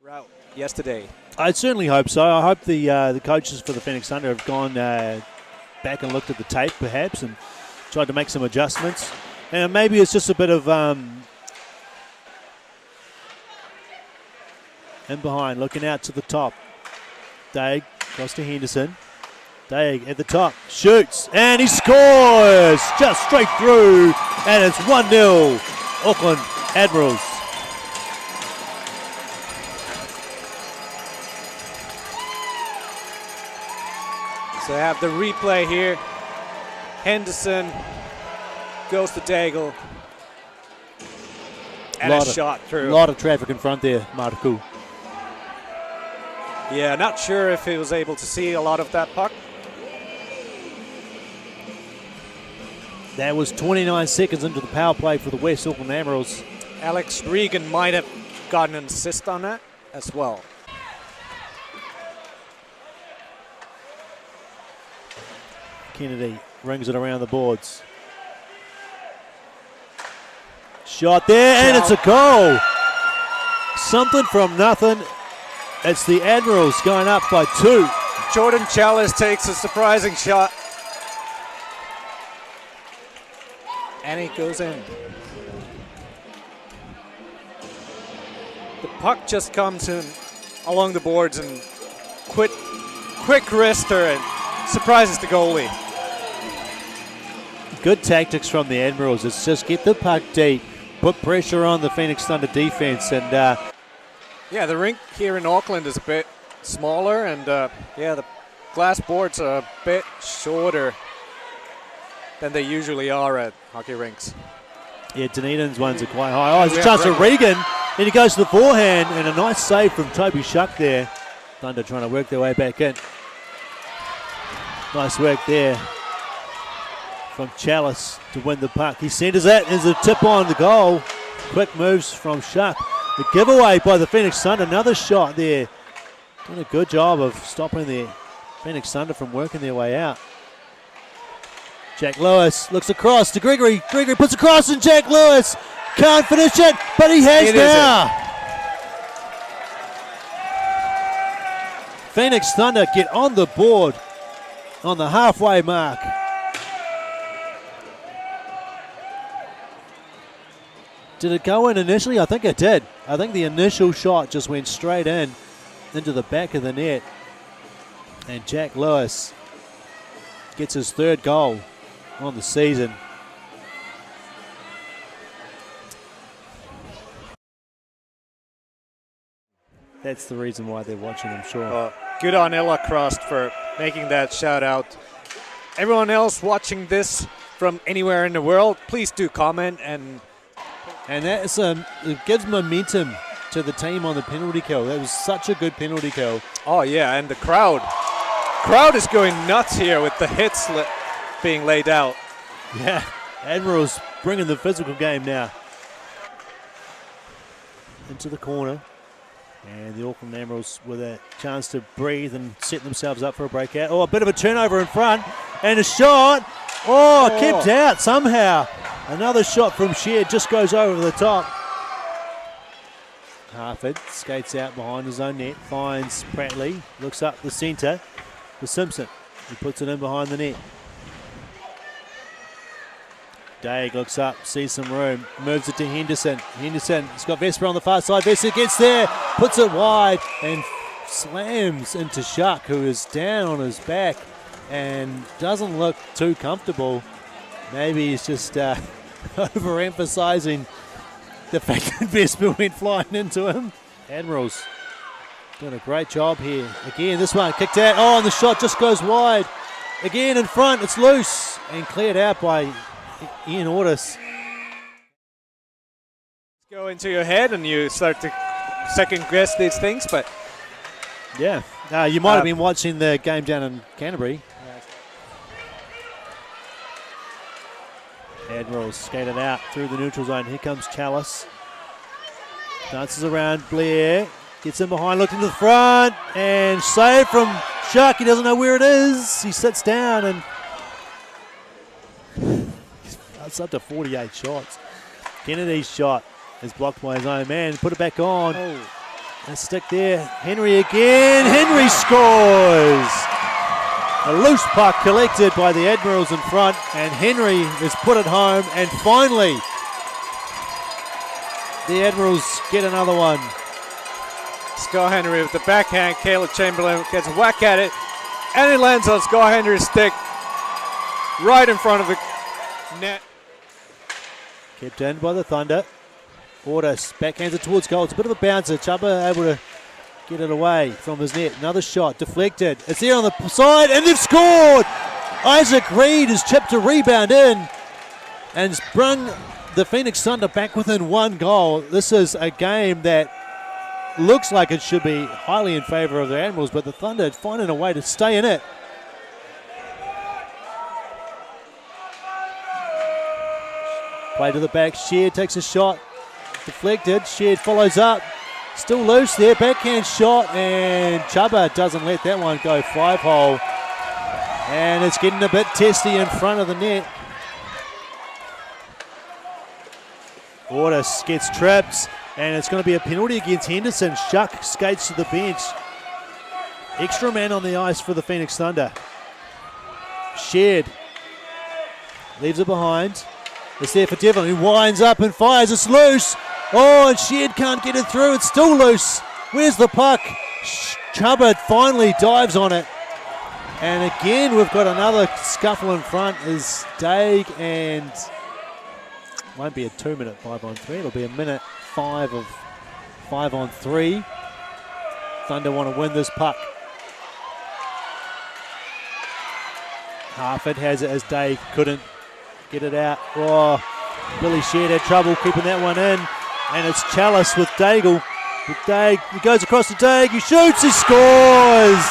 route yesterday. I certainly hope so. I hope the coaches for the Phoenix Thunder have gone back and looked at the tape perhaps and tried to make some adjustments. And maybe it's just a bit of in behind, looking out to the top. Daig across to Henderson. Daig at the top, shoots, and he scores! Just straight through, and it's 1-0, Auckland Admirals. So I have the replay here. Henderson goes to Daigle. And a shot through. A lot of traffic in front there, Maraku. Yeah, not sure if he was able to see a lot of that puck. That was 29 seconds into the power play for the West Auckland Admirals. Alex Regan might have gotten an assist on that as well. Kennedy rings it around the boards. Shot there, and it's a goal. Something from nothing. It's the Admirals going up by 2. Jordan Chalice takes a surprising shot. And it goes in. The puck just comes in along the boards and quick wrister and surprises the goalie. Good tactics from the Admirals. It's just get the puck deep, put pressure on the Phoenix Thunder defense, and yeah, the rink here in Auckland is a bit smaller, and yeah, the glass boards are a bit shorter than they usually are at hockey rinks. Yeah, Dunedin's ones are quite high. Oh, there's a chance for Regan. Then he goes to the forehand, and a nice save from Toby Shuck there. Thunder trying to work their way back in. Nice work there from Chalice to win the puck. He centers that, there's a tip on the goal. Quick moves from Shuck. The giveaway by the Phoenix Thunder, another shot there. Doing a good job of stopping the Phoenix Thunder from working their way out. Jack Lewis looks across to Gregory. Gregory puts across, and Jack Lewis can't finish it, but he has now. Phoenix Thunder get on the board on the halfway mark. Did it go in initially? I think it did. I think the initial shot just went straight in into the back of the net. And Jack Lewis gets his 3rd goal on the season. That's the reason why they're watching, I'm sure. Good on Ella Crost for making that shout out. Everyone else watching this from anywhere in the world, please do comment, and that's it gives momentum to the team on the penalty kill. That was such a good penalty kill. Oh yeah, and the crowd is going nuts here with the hits being laid out. Yeah, Admirals bringing the physical game now. Into the corner. And the Auckland Admirals with a chance to breathe and set themselves up for a breakout. Oh, a bit of a turnover in front. And a shot. Oh, kept out somehow. Another shot from Sheard just goes over the top. Harford skates out behind his own net. Finds Prattley. Looks up the centre for Simpson. He puts it in behind the net. Daig looks up, sees some room, moves it to Henderson. Henderson's got Vesper on the far side. Vesper gets there, puts it wide, and slams into Shuck, who is down on his back and doesn't look too comfortable. Maybe he's just overemphasizing the fact that Vesper went flying into him. Admirals doing a great job here. Again, this one kicked out. Oh, and the shot just goes wide. Again in front, it's loose and cleared out by Ian Ortis. Go into your head and you start to second guess these things, but yeah, you might have been watching the game down in Canterbury. Admirals skated out through the neutral zone. Here comes Chalice. Dances around Blair. Gets in behind, looked into the front, and save from Shuck. He doesn't know where it is. He sits down and it's up to 48 shots. Kennedy's shot is blocked by his own man. Put it back on. A stick there. Henry again. Henry scores. A loose puck collected by the Admirals in front, and Henry has put it home, and finally the Admirals get another one. Scott Henry with the backhand. Caleb Chamberlain gets a whack at it, and it lands on Scott Henry's stick right in front of the net. Kept in by the Thunder. Orders backhands it towards goal. It's a bit of a bouncer. Chubba able to get it away from his net. Another shot deflected. It's there on the side, and they've scored. Isaac Reed has chipped a rebound in and has brung the Phoenix Thunder back within one goal. This is a game that looks like it should be highly in favour of the Admirals, but the Thunder finding a way to stay in it. Play to the back. Sheard takes a shot. Deflected. Sheard follows up. Still loose there. Backhand shot, and Chubba doesn't let that one go 5-hole. And it's getting a bit testy in front of the net. Ordis gets tripped, and it's going to be a penalty against Henderson. Shuck skates to the bench. Extra man on the ice for the Phoenix Thunder. Sheard leaves it behind. It's there for Devlin, who winds up and fires. It's loose. Oh, and Sheard can't get it through. It's still loose. Where's the puck? Chubbard finally dives on it. And again, we've got another scuffle in front as Daig, and won't be a 2-minute 5-on-3. It'll be a minute 5 of 5-on-3. Thunder want to win this puck. Harford has it as Daig couldn't get it out. Oh, Billy Sheard had trouble keeping that one in. And it's Chalice with Daigle. With Daig, he goes across to Daig, he shoots, he scores!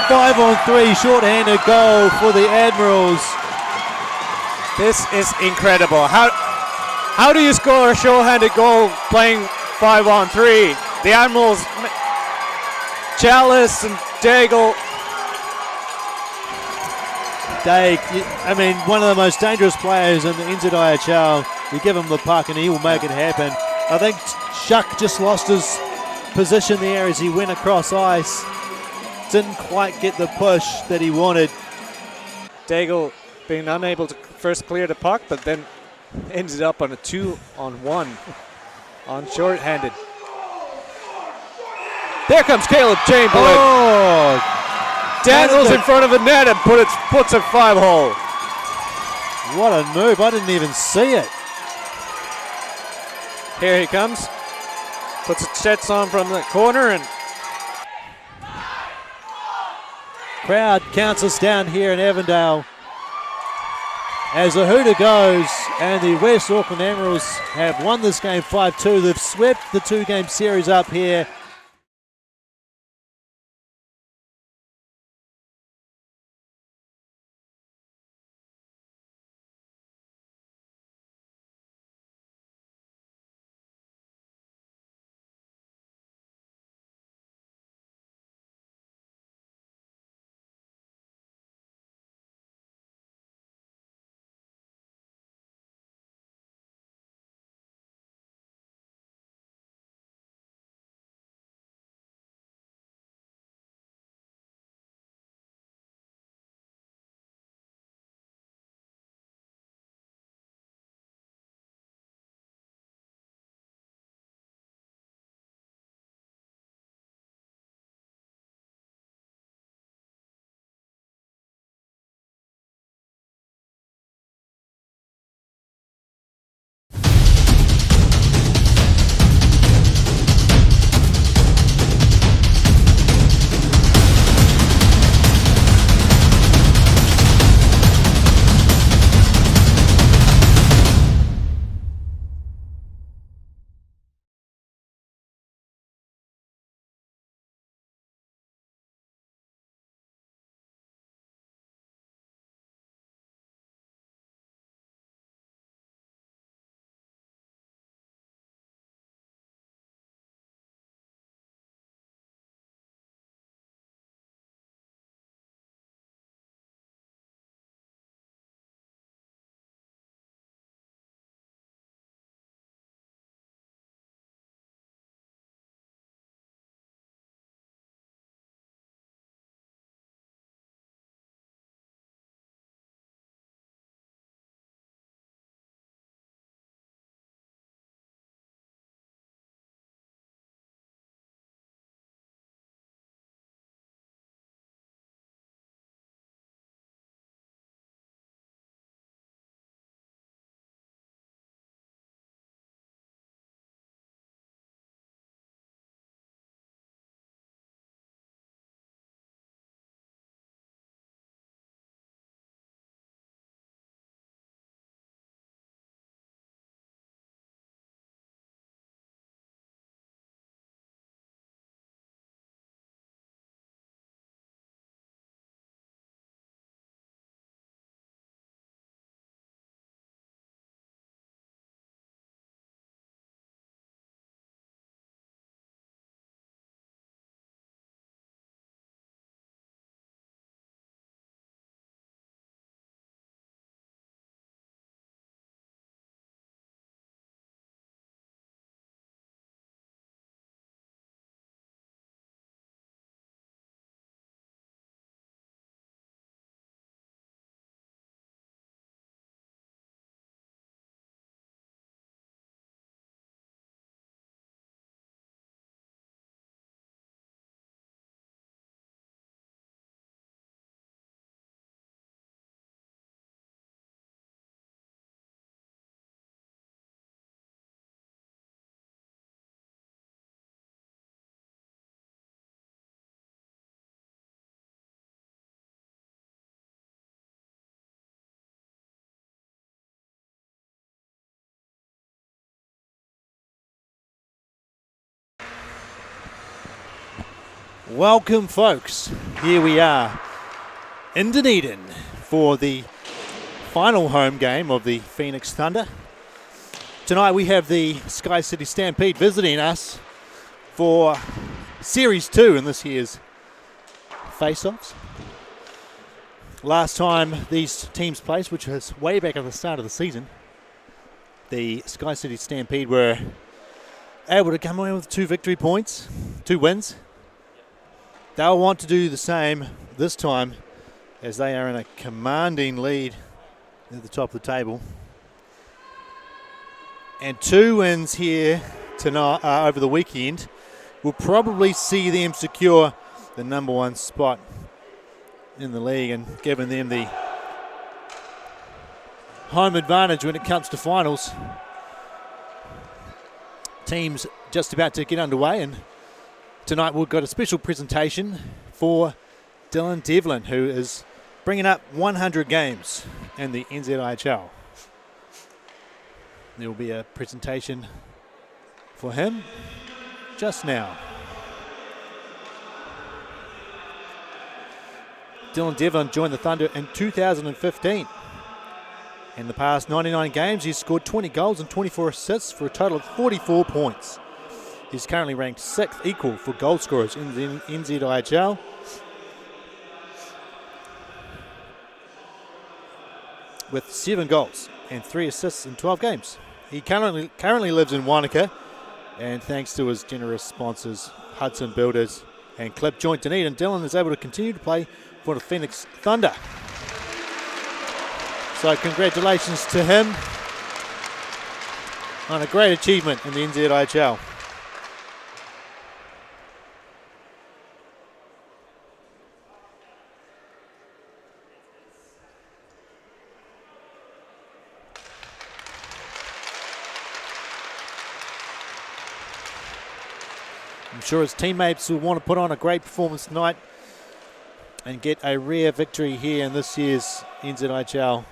5-on-3 short-handed goal for the Admirals. This is incredible. How do you score a short-handed goal playing 5-on-3? The Admirals, Chalice and Daigle. Daig, I mean, one of the most dangerous players in the NZIHL. You give him the puck and he will make it happen. I think Shuck just lost his position there as he went across ice. Didn't quite get the push that he wanted. Daigle being unable to first clear the puck, but then ended up on a 2-on-1 on short-handed. There comes Caleb Chamberlain. Oh, Daniels in front of the net and puts a 5-hole. What a move. I didn't even see it. Here he comes. Puts a sets on from the corner, and crowd counts us down here in Avondale as the hooter goes, and the West Auckland Admirals have won this game 5-2. They've swept the 2-game series up here. Welcome, folks. Here we are in Dunedin for the final home game of the Phoenix Thunder. Tonight we have the SkyCity Stampede visiting us for Series 2 in this year's face-offs. Last time these teams placed, which was way back at the start of the season, the SkyCity Stampede were able to come away with 2 victory points, 2 wins. They'll want to do the same this time as they are in a commanding lead at the top of the table. And 2 wins here tonight over the weekend will probably see them secure the number 1 spot in the league and giving them the home advantage when it comes to finals. Teams just about to get underway, and tonight we've got a special presentation for Dylan Devlin, who is bringing up 100 games in the NZIHL. There will be a presentation for him just now. Dylan Devlin joined the Thunder in 2015. In the past 99 games, he's scored 20 goals and 24 assists for a total of 44 points. He's currently ranked 6th equal for goal scorers in the NZIHL. With 7 goals and 3 assists in 12 games. He currently lives in Wanaka, and thanks to his generous sponsors, Hudson Builders and Clip Joint Dunedin, Dylan is able to continue to play for the Phoenix Thunder. So congratulations to him on a great achievement in the NZIHL. I'm sure his teammates will want to put on a great performance tonight and get a rare victory here in this year's NZIHL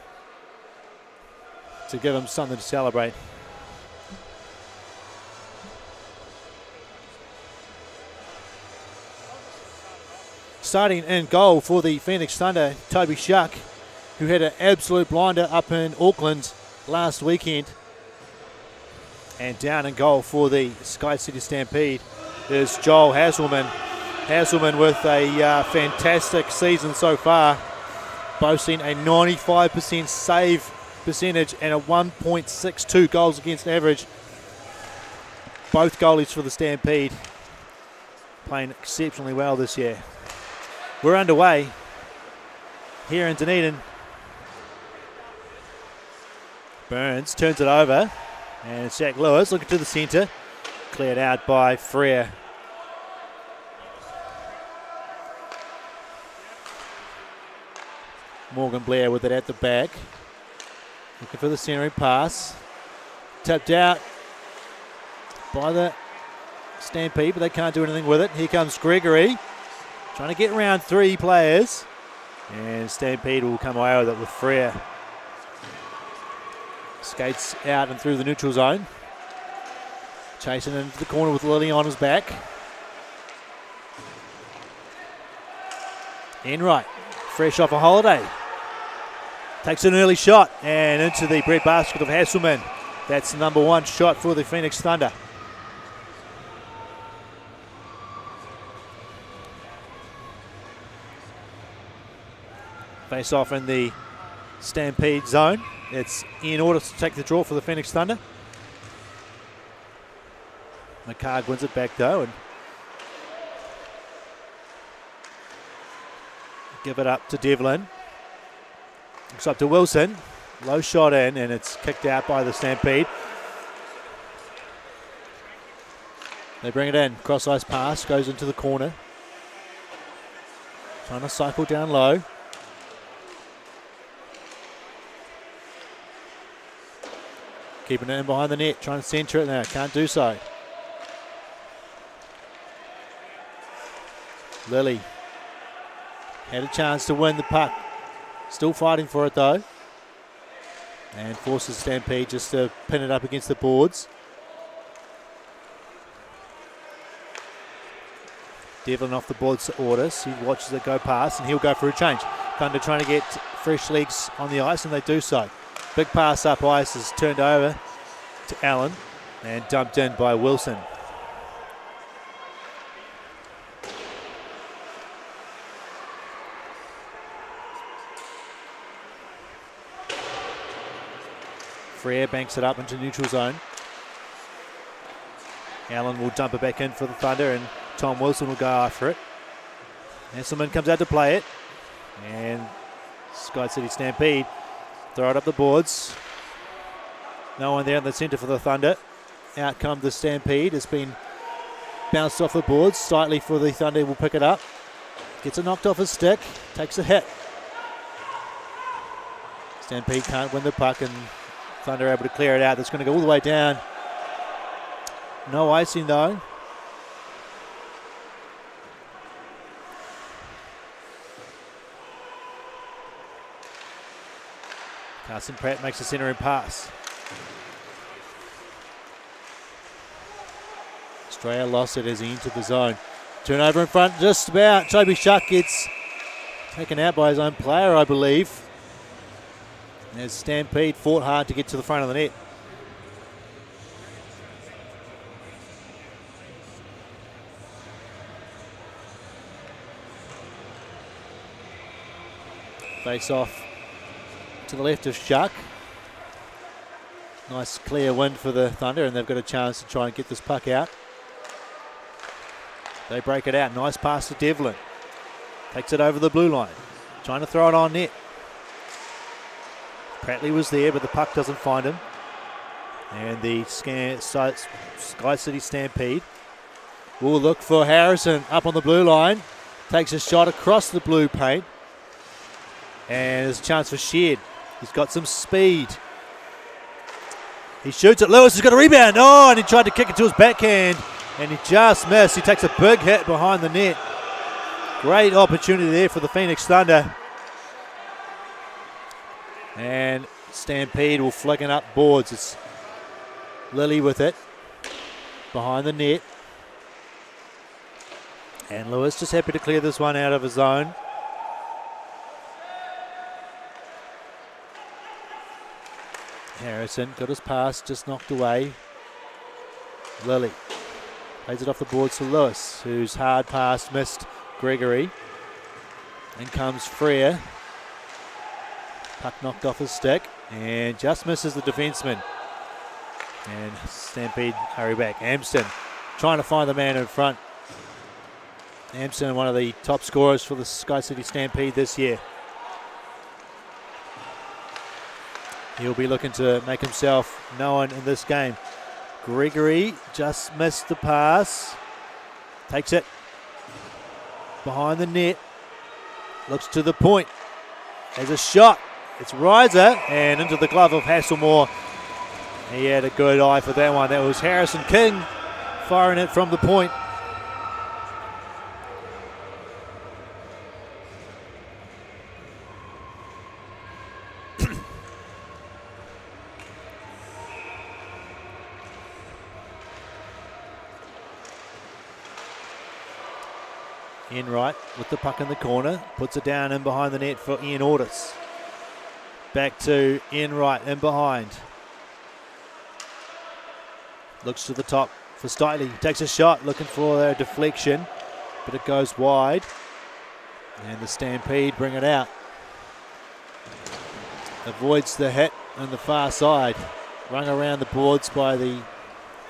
to give him something to celebrate. Starting in goal for the Phoenix Thunder, Toby Shuck, who had an absolute blinder up in Auckland last weekend. And down in goal for the SkyCity Stampede is Joel Hasselman. Hasselman with a fantastic season so far, boasting a 95% save percentage and a 1.62 goals against average. Both goalies for the Stampede playing exceptionally well this year. We're underway here in Dunedin. Burns turns it over, and Zach Lewis looking to the centre, cleared out by Frere. Morgan Blair with it at the back. Looking for the centering pass. Tipped out by the Stampede, but they can't do anything with it. Here comes Gregory, trying to get around 3 players. And Stampede will come away with it with Frere. Skates out and through the neutral zone. Chasing into the corner with Lilly on his back. Enright, fresh off a holiday. Takes an early shot and into the breadbasket of Hasselman. That's the number 1 shot for the Phoenix Thunder. Face off in the Stampede zone. It's in order to take the draw for the Phoenix Thunder. McCarg wins it back though and give it up to Devlin. Looks up to Wilson. Low shot in and it's kicked out by the Stampede. They bring it in. Cross ice pass goes into the corner. Trying to cycle down low. Keeping it in behind the net. Trying to centre it now. Can't do so. Lilly had a chance to win the puck. Still fighting for it though. And forces Stampede just to pin it up against the boards. Devlin off the boards to Ordis. He watches it go past and he'll go for a change. Thunder trying to get fresh legs on the ice and they do so. Big pass up ice is turned over to Allen and dumped in by Wilson. Frere banks it up into neutral zone. Allen will dump it back in for the Thunder and Tom Wilson will go after it. Hanselman comes out to play it. And SkyCity Stampede throw it up the boards. No one there in the centre for the Thunder. Out come the Stampede. It's been bounced off the boards. Slightly for the Thunder will pick it up. Gets it knocked off his stick. Takes a hit. Stampede can't win the puck and Thunder able to clear it out. That's going to go all the way down. No icing though. Carson Pratt makes a centering pass. Australia lost it as he entered the zone. Turnover in front, just about. Toby Shuck gets taken out by his own player, I believe. And as Stampede fought hard to get to the front of the net. Face off to the left of Shuck. Nice clear wind for the Thunder and they've got a chance to try and get this puck out. They break it out. Nice pass to Devlin. Takes it over the blue line. Trying to throw it on net. Prattley was there but the puck doesn't find him. And the SkyCity Stampede will look for Harrison up on the blue line. Takes a shot across the blue paint. And there's a chance for Shed. He's got some speed. He shoots it. Lewis has got a rebound. Oh, and he tried to kick it to his backhand. And he just missed. He takes a big hit behind the net. Great opportunity there for the Phoenix Thunder. And Stampede will flick it up boards. It's Lilly with it. Behind the net. And Lewis just happy to clear this one out of his zone. Harrison got his pass, just knocked away. Lilly plays it off the boards to Lewis, whose hard pass missed Gregory. In comes Frere. Puck knocked off his stick and just misses the defenseman. And Stampede hurry back. Amston trying to find the man in front. Amston, one of the top scorers for the SkyCity Stampede this year. He'll be looking to make himself known in this game. Gregory just missed the pass. Takes it behind the net. Looks to the point. There's a shot. It's riser and into the glove of Hasselmore. He had a good eye for that one. That was Harrison King firing it from the point. Enright with the puck in the corner, puts it down in behind the net for Ian Ordis. Back to Enright in behind. Looks to the top for Stitley. Takes a shot, looking for a deflection, but it goes wide. And the Stampede bring it out. Avoids the hit on the far side. Rung around the boards by the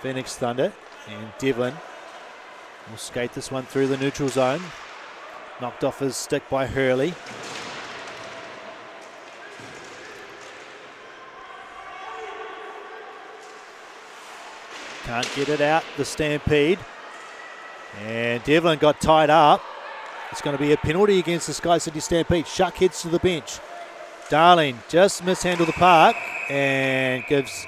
Phoenix Thunder. And Devlin will skate this one through the neutral zone. Knocked off his stick by Hurley. Can't get it out, the Stampede. And Devlin got tied up. It's going to be a penalty against the SkyCity Stampede. Shuck heads to the bench. Darling just mishandled the puck and gives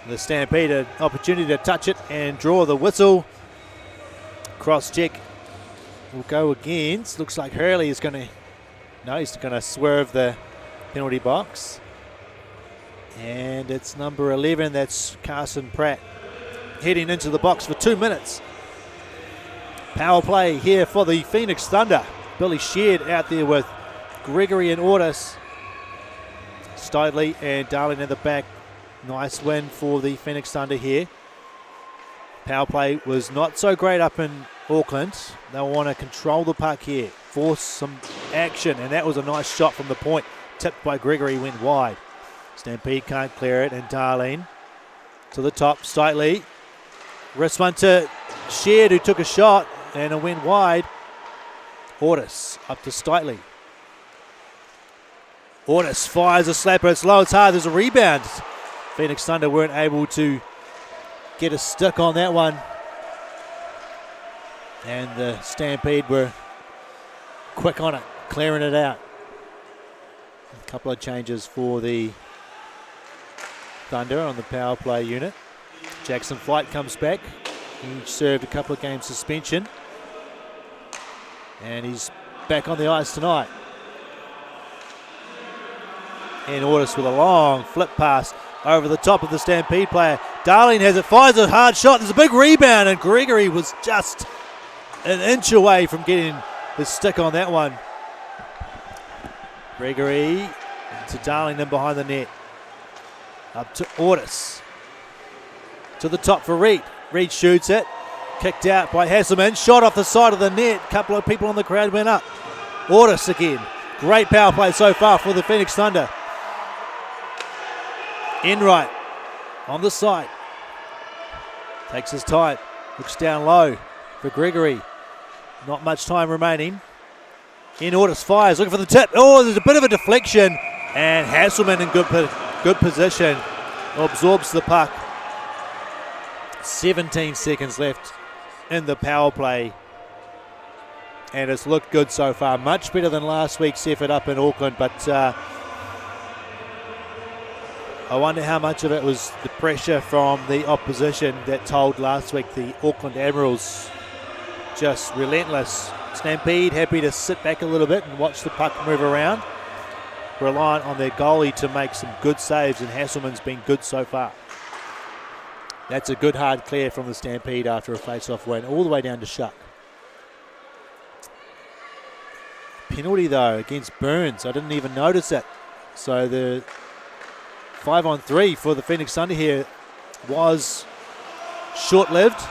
the Stampede an opportunity to touch it and draw the whistle. Cross check will go against. Looks like Hurley is going to, no, he's going to swerve the penalty box. And it's number 11, that's Carson Pratt, heading into the box for 2 minutes. Power play here for the Phoenix Thunder. Billy Sheard out there with Gregory and Ortis. Stidley and Darling in the back. Nice win for the Phoenix Thunder here. Power play was not so great up in Auckland. They want to control the puck here, force some action, and that was a nice shot from the point. Tipped by Gregory, went wide. Stampede can't clear it, and Darlene to the top. Stidley, wrist one to Sheard, who took a shot, and it went wide. Ortis up to Stidley. Ortis fires a slapper. It's low, it's hard. There's a rebound. Phoenix Thunder weren't able to get a stick on that one. And the Stampede were quick on it, clearing it out. A couple of changes for the Thunder on the power play unit. Jackson Flight comes back. He served a couple of game suspension. And he's back on the ice tonight. And Ortis with a long flip pass over the top of the Stampede player. Darling has it, fires a hard shot. There's a big rebound, and Gregory was just an inch away from getting the stick on that one. Gregory to Darling, then behind the net. Up to Ortis. To the top for Reed. Reed shoots it. Kicked out by Hasselman. Shot off the side of the net. A couple of people on the crowd went up. Ortis again. Great power play so far for the Phoenix Thunder. Enright on the side. Takes his time. Looks down low for Gregory. Not much time remaining. Ortis fires. Looking for the tip. Oh, there's a bit of a deflection. And Hasselman in good position. Absorbs the puck. 17 seconds left in the power play. And it's looked good so far. Much better than last week's effort up in Auckland. But I wonder how much of it was the pressure from the opposition that told last week the Auckland Admirals just relentless. Stampede happy to sit back a little bit and watch the puck move around. Reliant on their goalie to make some good saves, and Hasselman's been good so far. That's a good hard clear from the Stampede after a face-off win, all the way down to Shuck. Penalty though against Burns, I didn't even notice it. So the 5-on-3 for the Phoenix Thunder here was short-lived.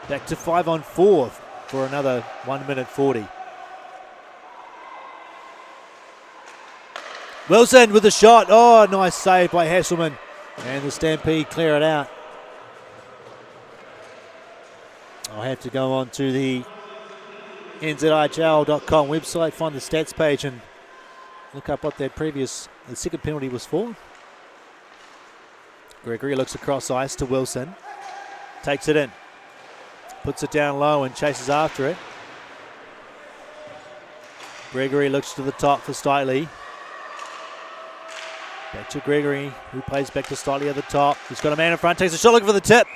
Back to 5-on-4 for another 1 minute 40. Wilson with the shot. Oh, nice save by Hasselman. And the Stampede clear it out. I'll have to go on to the NZIHL.com website, find the stats page and look up what the second penalty was for. Gregory looks across ice to Wilson. Takes it in. Puts it down low and chases after it. Gregory looks to the top for Stidley. Back to Gregory, who plays back to Stidley at the top. He's got a man in front, takes a shot looking for the tip.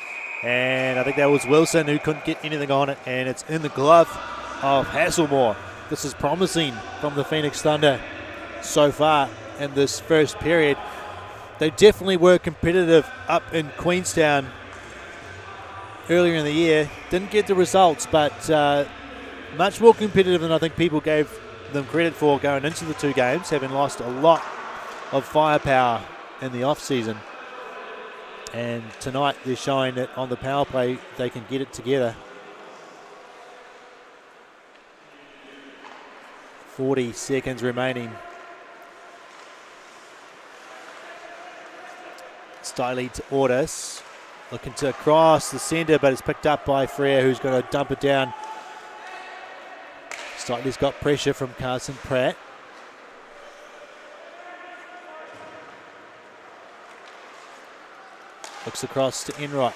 And I think that was Wilson who couldn't get anything on it. And it's in the glove of Hasselmore. This is promising from the Phoenix Thunder so far in this first period. They definitely were competitive up in Queenstown earlier in the year. Didn't get the results, but much more competitive than I think people gave them credit for going into the two games, having lost a lot of firepower in the off-season. And tonight they're showing that on the power play they can get it together. 40 seconds remaining. Stidley to Ortis. Looking to cross the centre, but it's picked up by Frere, who's going to dump it down. Stidley's got pressure from Carson Pratt. Looks across to Enright.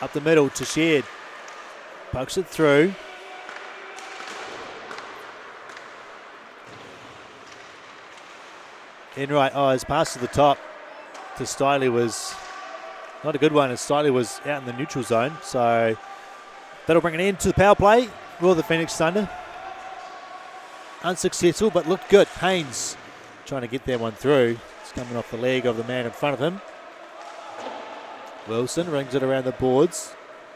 Up the middle to Sheard. Pokes it through. Enright, his pass to the top to Stidley was not a good one, as Stidley was out in the neutral zone. So that'll bring an end to the power play for the Phoenix Thunder. Unsuccessful, but looked good. Haynes trying to get that one through. It's coming off the leg of the man in front of him. Wilson rings it around the boards.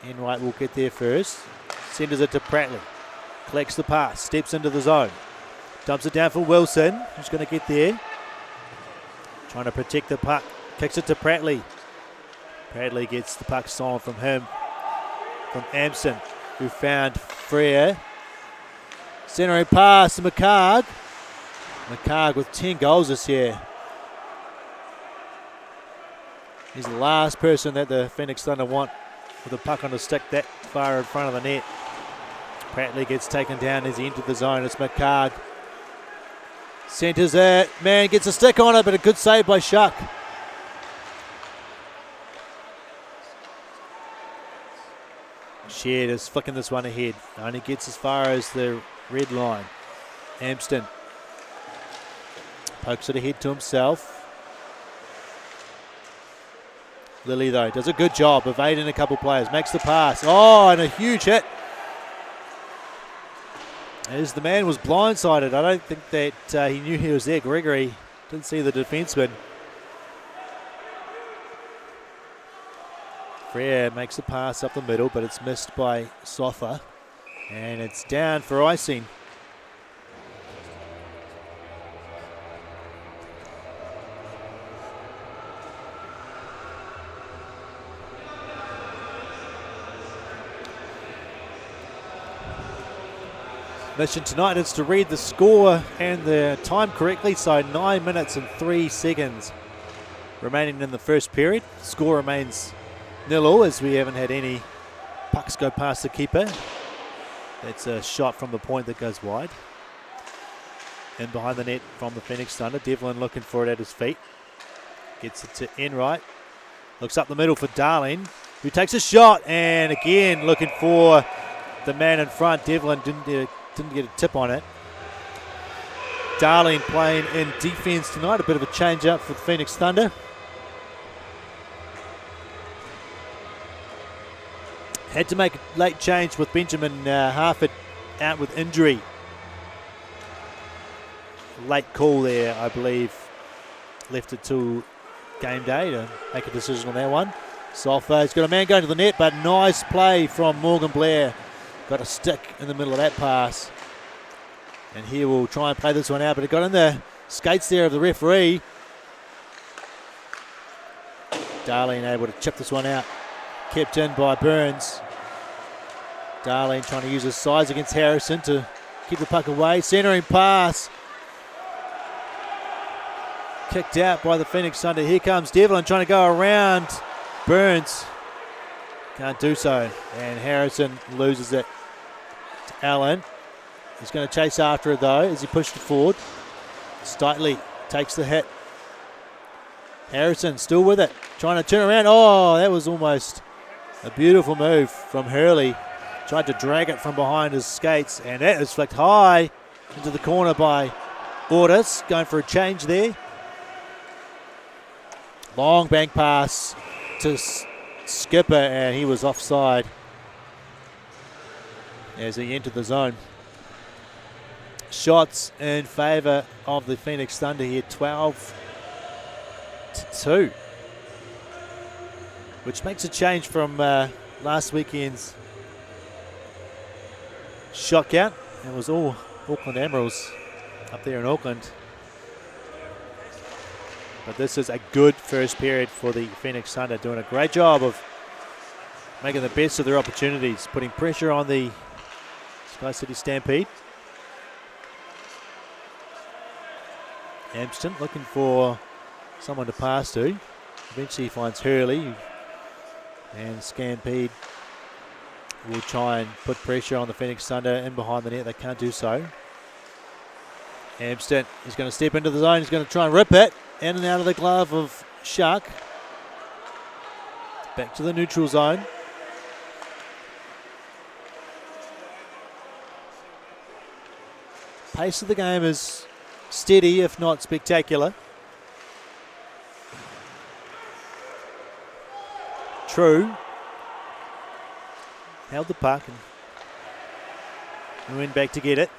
Enright will get there first. Sends it to Prattley. Collects the pass. Steps into the zone. Dumps it down for Wilson, who's going to get there. Trying to protect the puck. Kicks it to Prattley. Prattley gets the puck stolen from him. From Amston, who found Frere. Centering pass to McCarg. McCarg with 10 goals this year. He's the last person that the Phoenix Thunder want with the puck on the stick that far in front of the net. Prattley gets taken down as he entered the zone. It's McCarg. Centres it. Man gets a stick on it, but a good save by Shuck. Shared is flicking this one ahead. Only gets as far as the red line. Amston pokes it ahead to himself. Lilly, though, does a good job evading a couple players. Makes the pass. Oh, and a huge hit. As the man was blindsided. I don't think that he knew he was there. Gregory didn't see the defenseman. Frere makes the pass up the middle, but it's missed by Sofa. And it's down for icing. Mission tonight is to read the score and the time correctly, so 9 minutes and 3 seconds remaining in the first period. Score remains 0-0 as we haven't had any pucks go past the keeper. That's a shot from the point that goes wide. And behind the net from the Phoenix Thunder, Devlin looking for it at his feet. Gets it to Enright. Looks up the middle for Darling, who takes a shot, and again looking for the man in front. Devlin didn't get a tip on it. Darling playing in defense tonight. A bit of a change up for the Phoenix Thunder. Had to make a late change with Benjamin Harford out with injury. Late call there, I believe. Left it till game day to make a decision on that one. Solfa's got a man going to the net, but nice play from Morgan Blair. Got a stick in the middle of that pass. And he will try and play this one out, but it got in the skates there of the referee. Darling able to chip this one out. Kept in by Burns. Darling trying to use his size against Harrison to keep the puck away. Centering pass. Kicked out by the Phoenix Thunder. Here comes Devlin trying to go around Burns. Can't do so. And Harrison loses it to Allen. He's going to chase after it though as he pushed it forward. Stitley takes the hit. Harrison still with it. Trying to turn around. Oh, that was almost a beautiful move from Hurley. Tried to drag it from behind his skates, and that is flicked high into the corner by Ordis. Going for a change there. Long bank pass to Skipper, and he was offside as he entered the zone. Shots in favour of the Phoenix Thunder here, 12-2, which makes a change from last weekend's shot count. It was all Auckland Emeralds up there in Auckland. But this is a good first period for the Phoenix Thunder, doing a great job of making the best of their opportunities, putting pressure on the SkyCity Stampede. Amston looking for someone to pass to. Eventually he finds Hurley, and Stampede will try and put pressure on the Phoenix Thunder in behind the net. They can't do so. Amston is going to step into the zone. He's going to try and rip it in and out of the glove of Shuck. Back to the neutral zone. Pace of the game is steady, if not spectacular. True. Held the puck and went back to get it.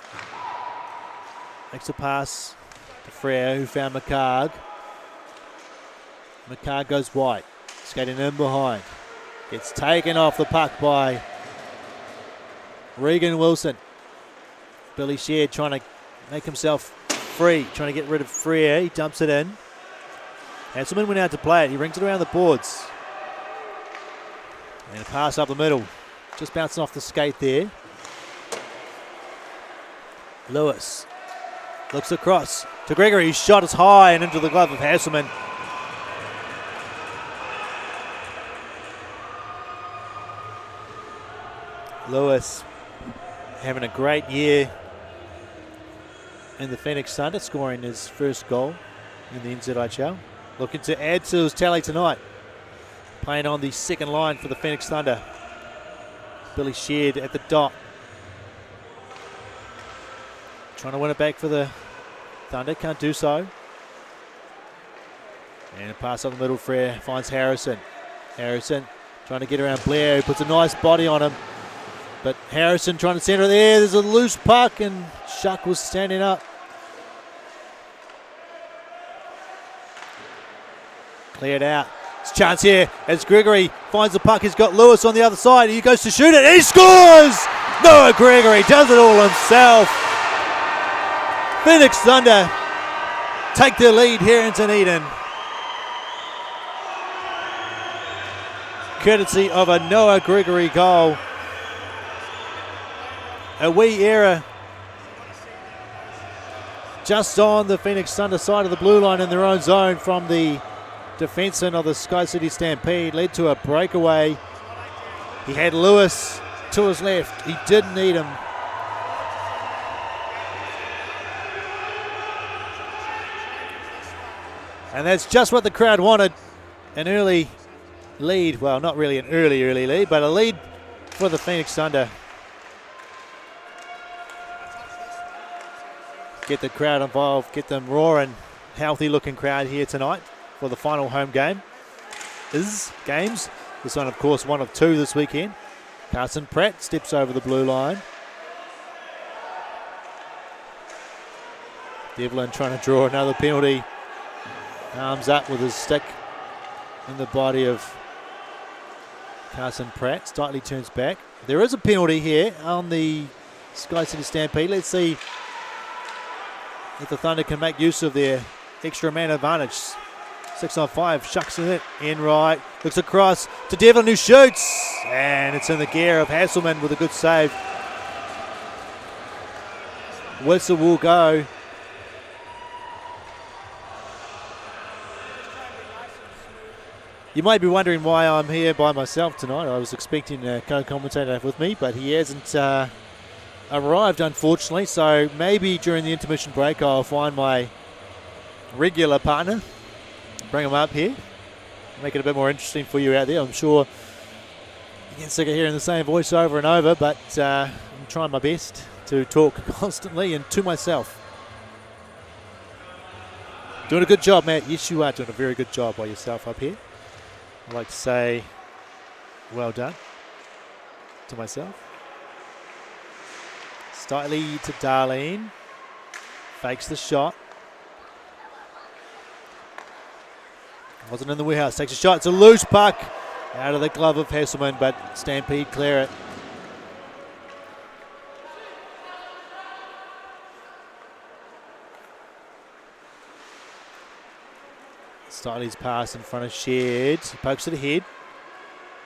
Makes a pass to Frere, who found McCarg. McCarg goes wide. Skating in behind. Gets taken off the puck by Regan Wilson. Billy Sheard trying to make himself free, trying to get rid of Freer. He dumps it in. Hasselman went out to play it. He rings it around the boards. And a pass up the middle. Just bouncing off the skate there. Lewis looks across to Gregory. His shot is high and into the glove of Hasselman. Lewis having a great year in the Phoenix Thunder, scoring his first goal in the NZIHL. Looking to add to his tally tonight. Playing on the second line for the Phoenix Thunder. Billy Sheard at the dot. Trying to win it back for the Thunder, can't do so. And a pass up the middle, Frere finds Harrison. Harrison trying to get around Blair, who puts a nice body on him. But Harrison trying to centre it there. There's a loose puck and Shuck was standing up. Cleared out. It's a chance here as Gregory finds the puck. He's got Lewis on the other side. He goes to shoot it. He scores! Noah Gregory does it all himself. Phoenix Thunder take the lead here in Dunedin. Courtesy of a Noah Gregory goal. A wee error just on the Phoenix Thunder side of the blue line in their own zone from the defenseman of the SkyCity Stampede led to a breakaway. He had Lewis to his left. He didn't need him. And that's just what the crowd wanted. An early lead. Well, not really an early lead, but a lead for the Phoenix Thunder. Get the crowd involved, get them roaring. Healthy looking crowd here tonight for the final home game. Games. This one, of course, one of two this weekend. Carson Pratt steps over the blue line. Devlin trying to draw another penalty. Arms up with his stick in the body of Carson Pratt. Slightly turns back. There is a penalty here on the SkyCity Stampede. Let's see if the Thunder can make use of their extra man advantage. 6-on-5, Shucks in it, in right, looks across to Devlin who shoots, and it's in the gear of Hasselman with a good save. Whistle will go. You might be wondering why I'm here by myself tonight. I was expecting a co-commentator with me, but he hasn't arrived, unfortunately, so maybe during the intermission break I'll find my regular partner, bring him up here, make it a bit more interesting for you out there. I'm sure you get sick of hearing the same voice over and over, but I'm trying my best to talk constantly and to myself. Doing a good job, Matt. Yes, you are doing a very good job by yourself up here. I'd like to say well done to myself. Slightly to Darlene. Fakes the shot. Wasn't in the warehouse. Takes a shot. It's a loose puck. Out of the glove of Hasselman, but Stampede clear it. Stiley's pass in front of Sheard. He pokes it ahead.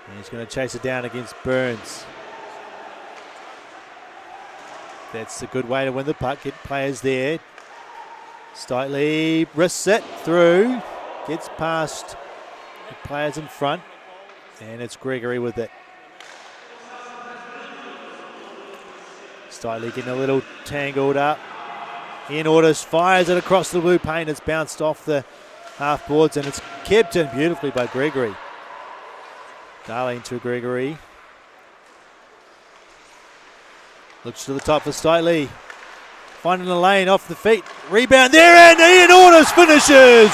And he's going to chase it down against Burns. That's a good way to win the puck. Get players there. Stiley wrists it through. Gets past the players in front. And it's Gregory with it. Stiley getting a little tangled up. Ian Orders fires it across the blue paint. It's bounced off the half boards and it's kept in beautifully by Gregory. Darlene to Gregory. Looks to the top for Stiley. Finding the lane off the feet. Rebound there and Ian Orders finishes.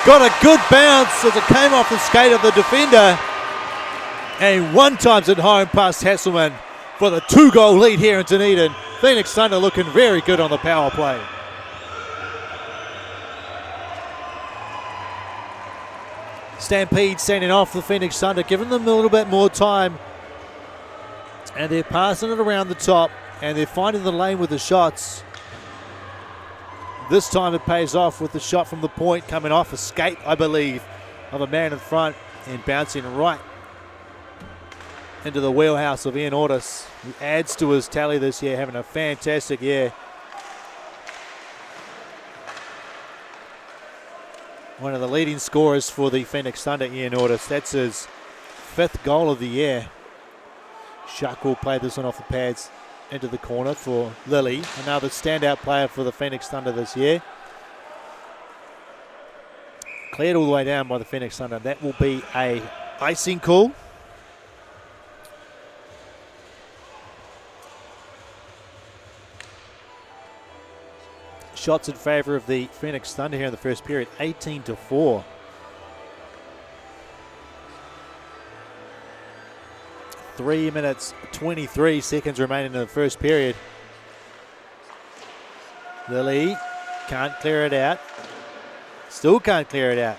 Got a good bounce as it came off the skate of the defender. And one times at home past Hasselman for the 2-goal lead here in Dunedin. Phoenix Thunder looking very good on the power play. Stampede sending off the Phoenix Thunder, giving them a little bit more time. And they're passing it around the top, and they're finding the lane with the shots. This time it pays off with the shot from the point coming off escape, I believe, of a man in front and bouncing right into the wheelhouse of Ian Ortis, who adds to his tally this year, having a fantastic year. One of the leading scorers for the Phoenix Thunder, Ian Ortis. That's his 5th goal of the year. Shuck will play this one off the pads into the corner for Lily, another standout player for the Phoenix Thunder this year. Cleared all the way down by the Phoenix Thunder. That will be a icing call. Shots in favour of the Phoenix Thunder here in the first period, 18-4. Three minutes, 23 seconds remaining in the first period. Lily can't clear it out. Still can't clear it out.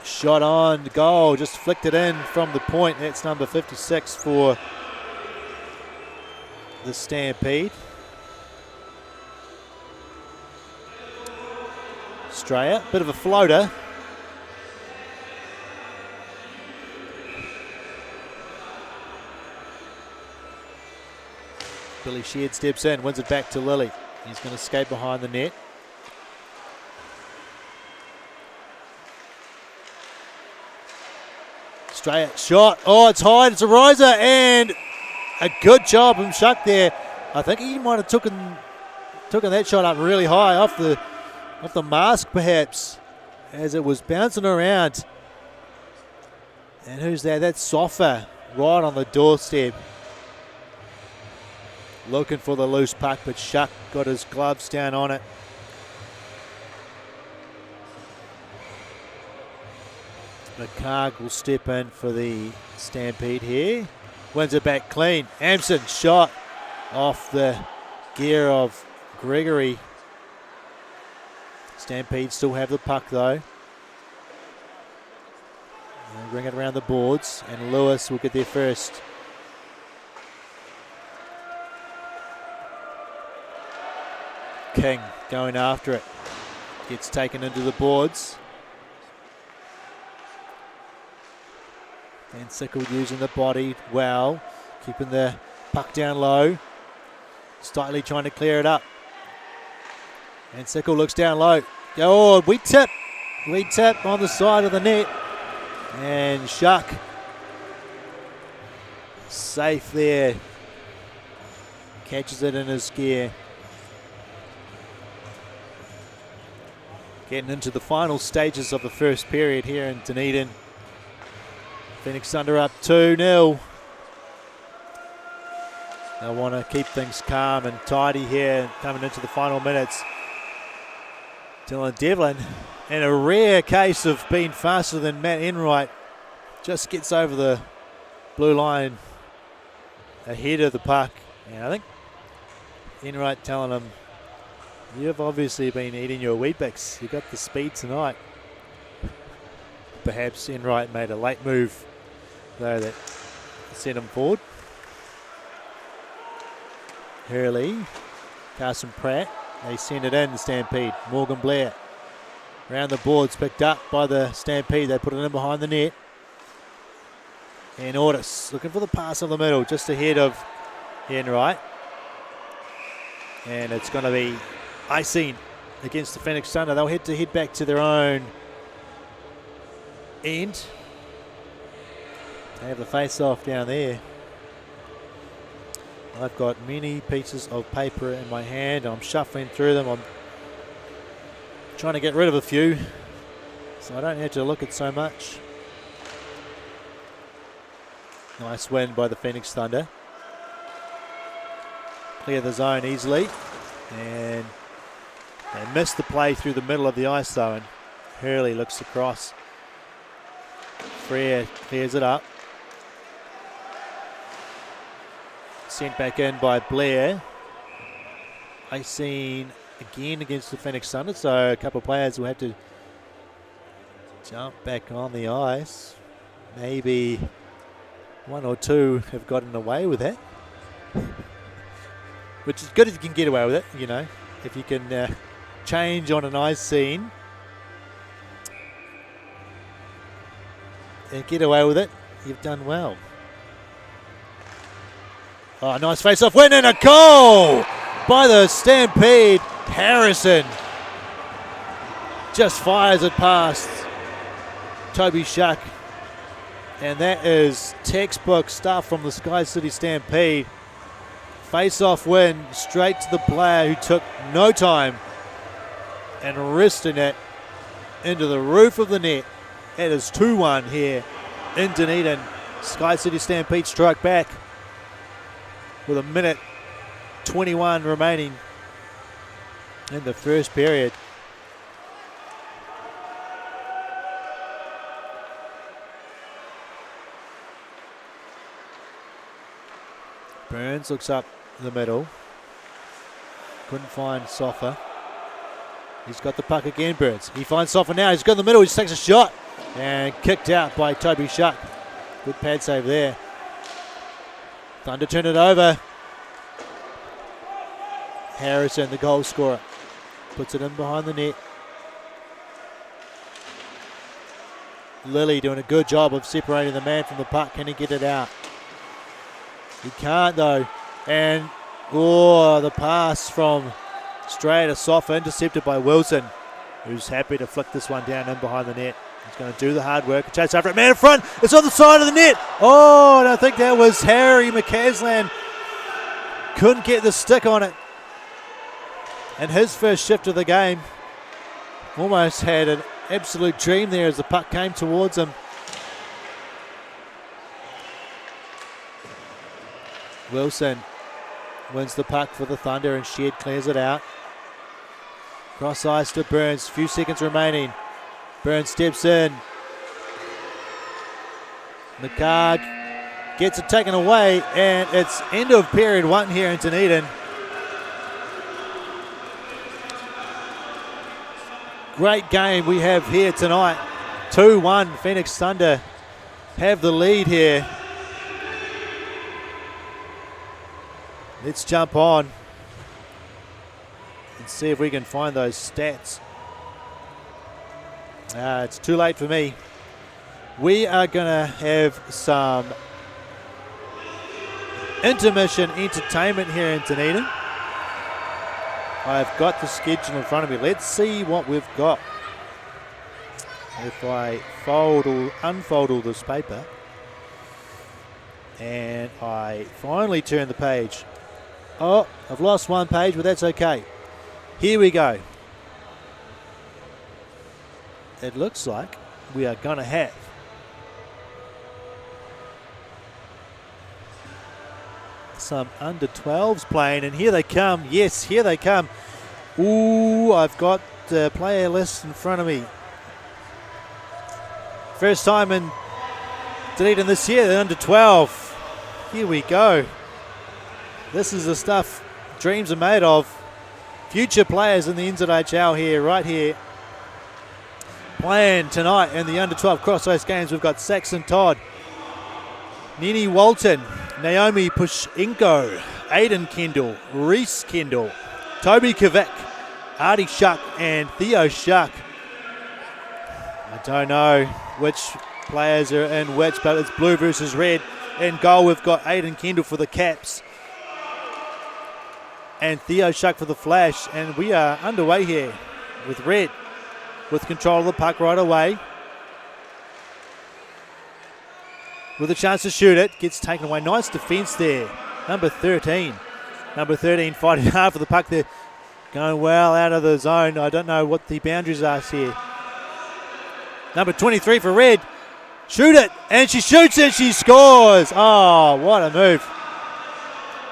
Shot on goal, just flicked it in from the point. That's number 56 for the Stampede. Straya, bit of a floater. Billy Sheard steps in, wins it back to Lily. He's going to skate behind the net. Straight shot. Oh, it's high. It's a riser, and a good job from Shuck there. I think he might have taken that shot up really high off the mask, perhaps, as it was bouncing around. And who's there? That's Sofa, right on the doorstep. Looking for the loose puck, but Shuck got his gloves down on it. McCarg will step in for the Stampede here. Wins it back clean. Amson shot off the gear of Gregory. Stampede still have the puck though. They'll bring it around the boards, and Lewis will get there first. King going after it. Gets taken into the boards. And Sickle using the body well. Keeping the puck down low. Slightly trying to clear it up. And Sickle looks down low. Oh, we tip on the side of the net. And Shuck safe there. Catches it in his gear. Getting into the final stages of the first period here in Dunedin. Phoenix Thunder up 2-0. They want to keep things calm and tidy here coming into the final minutes. Dylan Devlin, in a rare case of being faster than Matt Enright, just gets over the blue line ahead of the puck. And I think Enright telling him, you've obviously been eating your Weet-Bix. You got the speed tonight. Perhaps Enright made a late move, though, that sent him forward. Hurley, Carson Pratt, they send it in, the Stampede. Morgan Blair, around the boards, picked up by the Stampede. They put it in behind the net. And Ortis looking for the pass in the middle, just ahead of Enright. And it's going to be icing against the Phoenix Thunder. They'll head back to their own end. They have the face-off down there. I've got many pieces of paper in my hand. I'm shuffling through them. I'm trying to get rid of a few so I don't have to look at so much. Nice win by the Phoenix Thunder. Clear the zone easily. And they missed the play through the middle of the ice though, and Hurley looks across. Frere clears it up. Sent back in by Blair. I seen again against the Phoenix Suns, so a couple of players will have to jump back on the ice. Maybe one or two have gotten away with that, which is good if you can get away with it, you know, if you can change on an ice scene and get away with it, you've done well. Oh, nice face-off win and a goal by the Stampede. Harrison just fires it past Toby Shuck. And that is textbook stuff from the SkyCity Stampede. Face-off win straight to the player who took no time and wristed it into the roof of the net. It is 2-1 here in Dunedin. SkyCity Stampede strike back with a minute 21 remaining in the first period. Burns looks up the middle. Couldn't find Soffa. He's got the puck again, Burns. He finds Soffa now. He's got in the middle. He takes a shot and kicked out by Toby Shuck. Good pad save there. Thunder turn it over. Harrison, the goal scorer, puts it in behind the net. Lilly doing a good job of separating the man from the puck. Can he get it out? He can't though. And the pass from Stray to Soffa, intercepted by Wilson, who's happy to flick this one down in behind the net. He's going to do the hard work. Chase after it. Man in front. It's on the side of the net. Oh, and I think that was Harry McCasland. Couldn't get the stick on it. And his first shift of the game. Almost had an absolute dream there as the puck came towards him. Wilson wins the puck for the Thunder and Shed clears it out. Cross ice to Burns. Few seconds remaining. Burns steps in. McCarg gets it taken away, and it's end of period 1 here in Dunedin. Great game we have here tonight. 2-1, Phoenix Thunder have the lead here. Let's jump on and see if we can find those stats. It's too late for me. We are going to have some intermission entertainment here in Dunedin. I've got the schedule in front of me. Let's see what we've got. If I unfold all this paper and I finally turn the page. Oh, I've lost one page, but that's okay. Here we go. It looks like we are going to have some under 12s playing, and here they come. Yes, here they come. Ooh, I've got the player list in front of me. First time in Dunedin this year, they're under 12. Here we go. This is the stuff dreams are made of. Future players in the NZIHL here, right here. Playing tonight in the under 12 cross-ice games. We've got Saxon Todd, Nini Walton, Naomi Pushenko, Aiden Kendall, Reese Kendall, Toby Kavik, Artie Shuck, and Theo Shuck. I don't know which players are in which, but it's blue versus red. In goal, we've got Aiden Kendall for the Caps and Theo Shuck for the Flash. And we are underway here with red, with control of the puck right away. With a chance to shoot it. Gets taken away. Nice defence there. Number 13. Number 13 fighting hard for the puck there. Going well out of the zone. I don't know what the boundaries are here. Number 23 for red. Shoot it. And she shoots and she scores. Oh, what a move.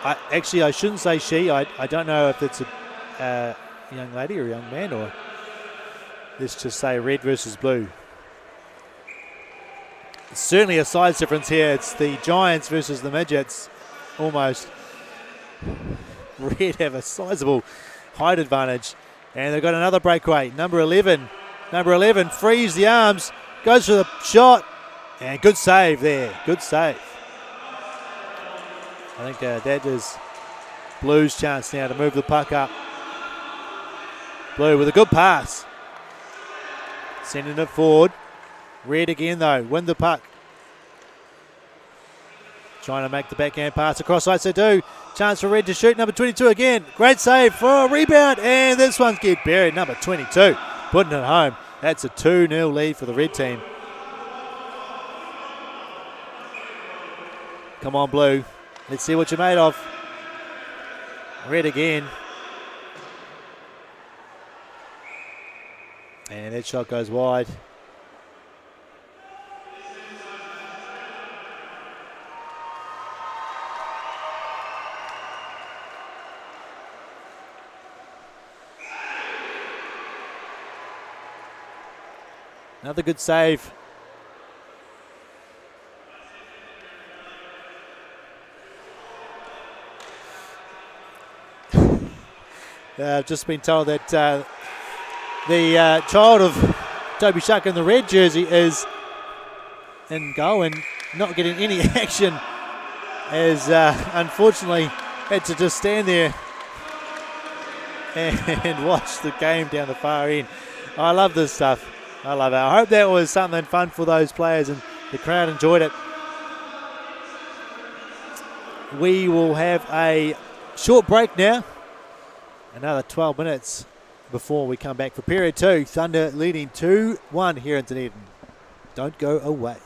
I shouldn't say she. I don't know if it's a young lady or a young man, or let's just say red versus blue. It's certainly a size difference here. It's the Giants versus the Midgets, almost. Red have a sizable height advantage. And they've got another breakaway. Number 11 frees the arms, goes for the shot, and good save there. Good save. I think that is Blue's chance now to move the puck up. Blue with a good pass. Sending it forward. Red again though, win the puck. Trying to make the backhand pass across ice, they do. Chance for Red to shoot, number 22 again. Great save for a rebound, and this one's get buried, number 22. Putting it home. That's a 2-0 lead for the Red team. Come on, Blue. Let's see what you're made of. Red again. And that shot goes wide. Another good save. I've just been told that the child of Toby Shuck in the red jersey is in goal and not getting any action, as unfortunately had to just stand there and watch the game down the far end. I love this stuff. I love it. I hope that was something fun for those players and the crowd enjoyed it. We will have a short break now. Another 12 minutes before we come back for period 2. Thunder leading 2-1 here in Dunedin. Don't go away.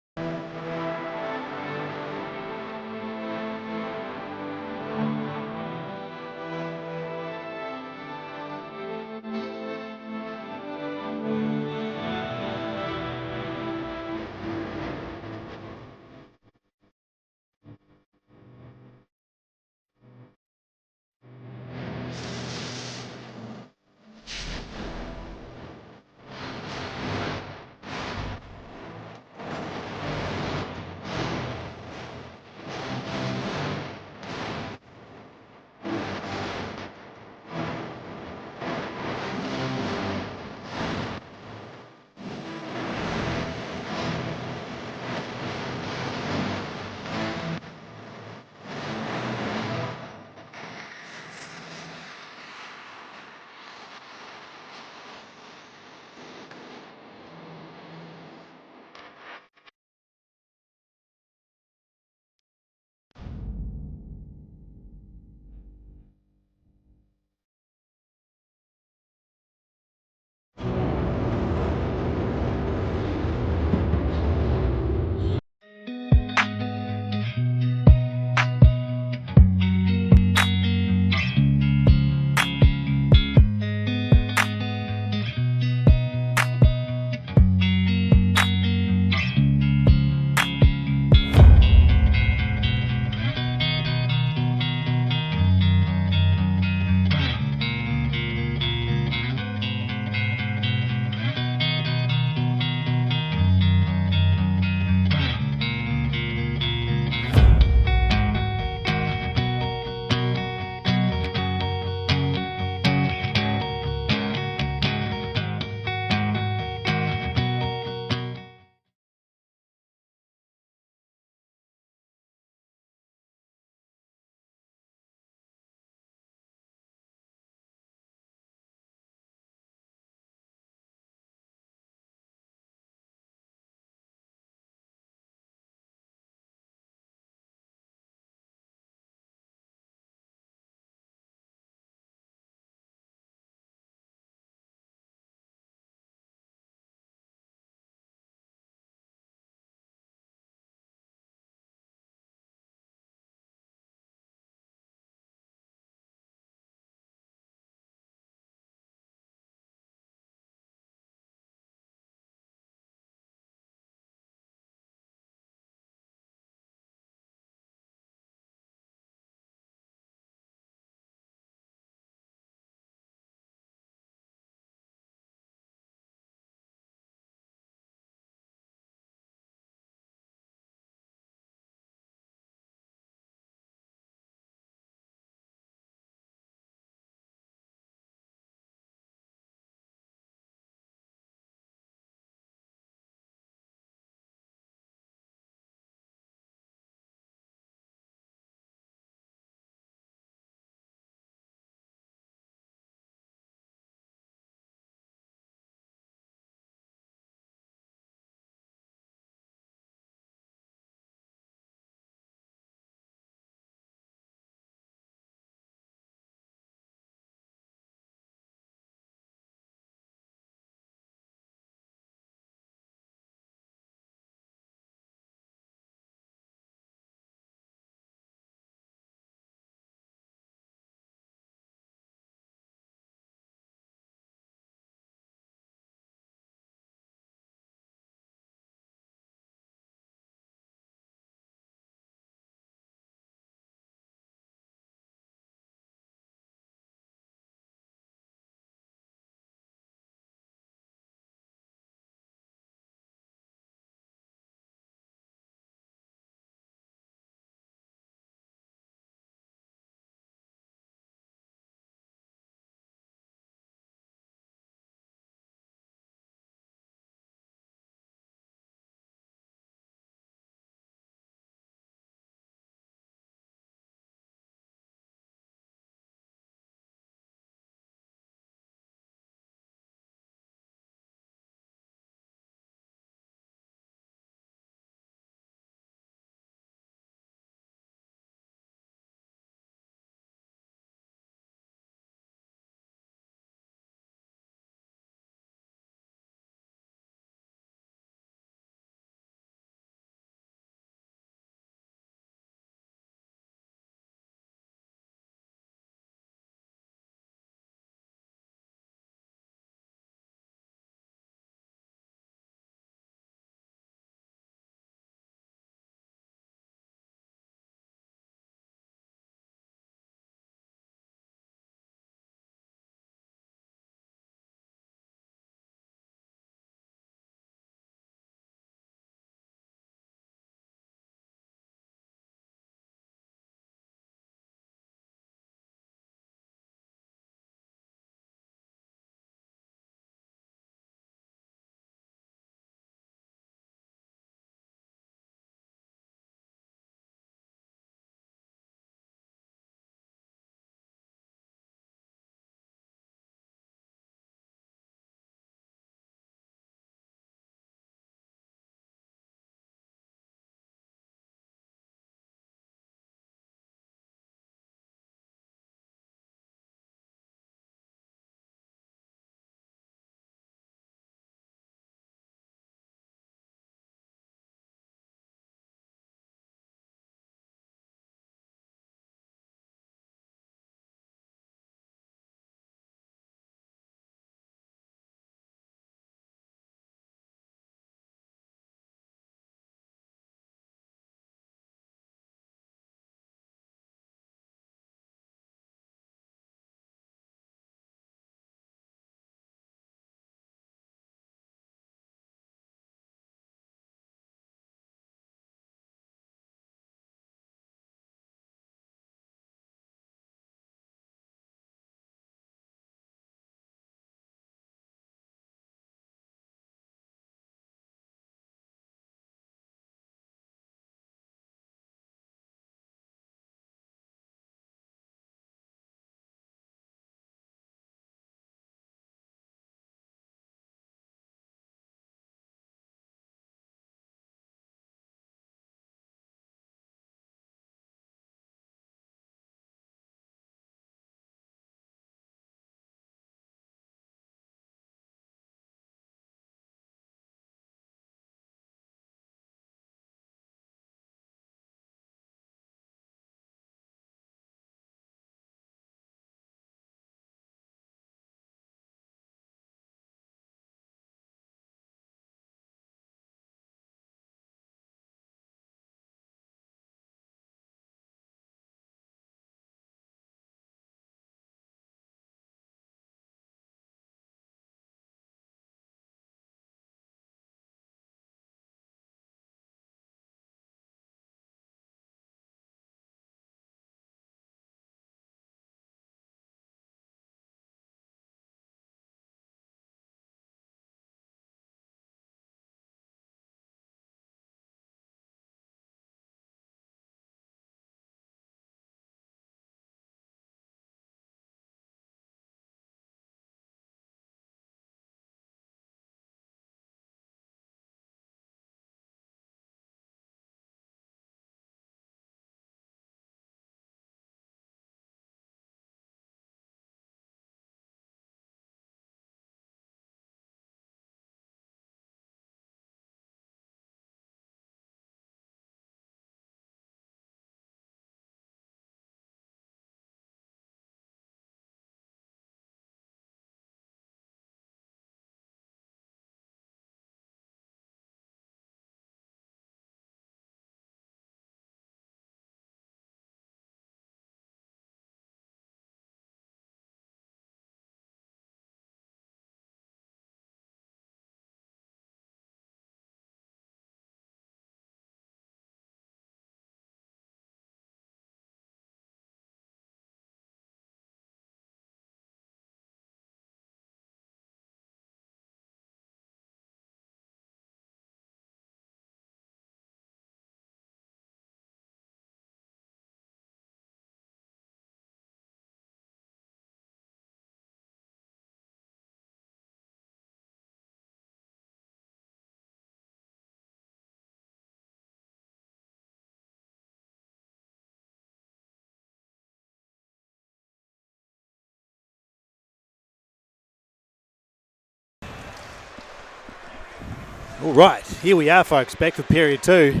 All right, here we are, folks, back for period 2.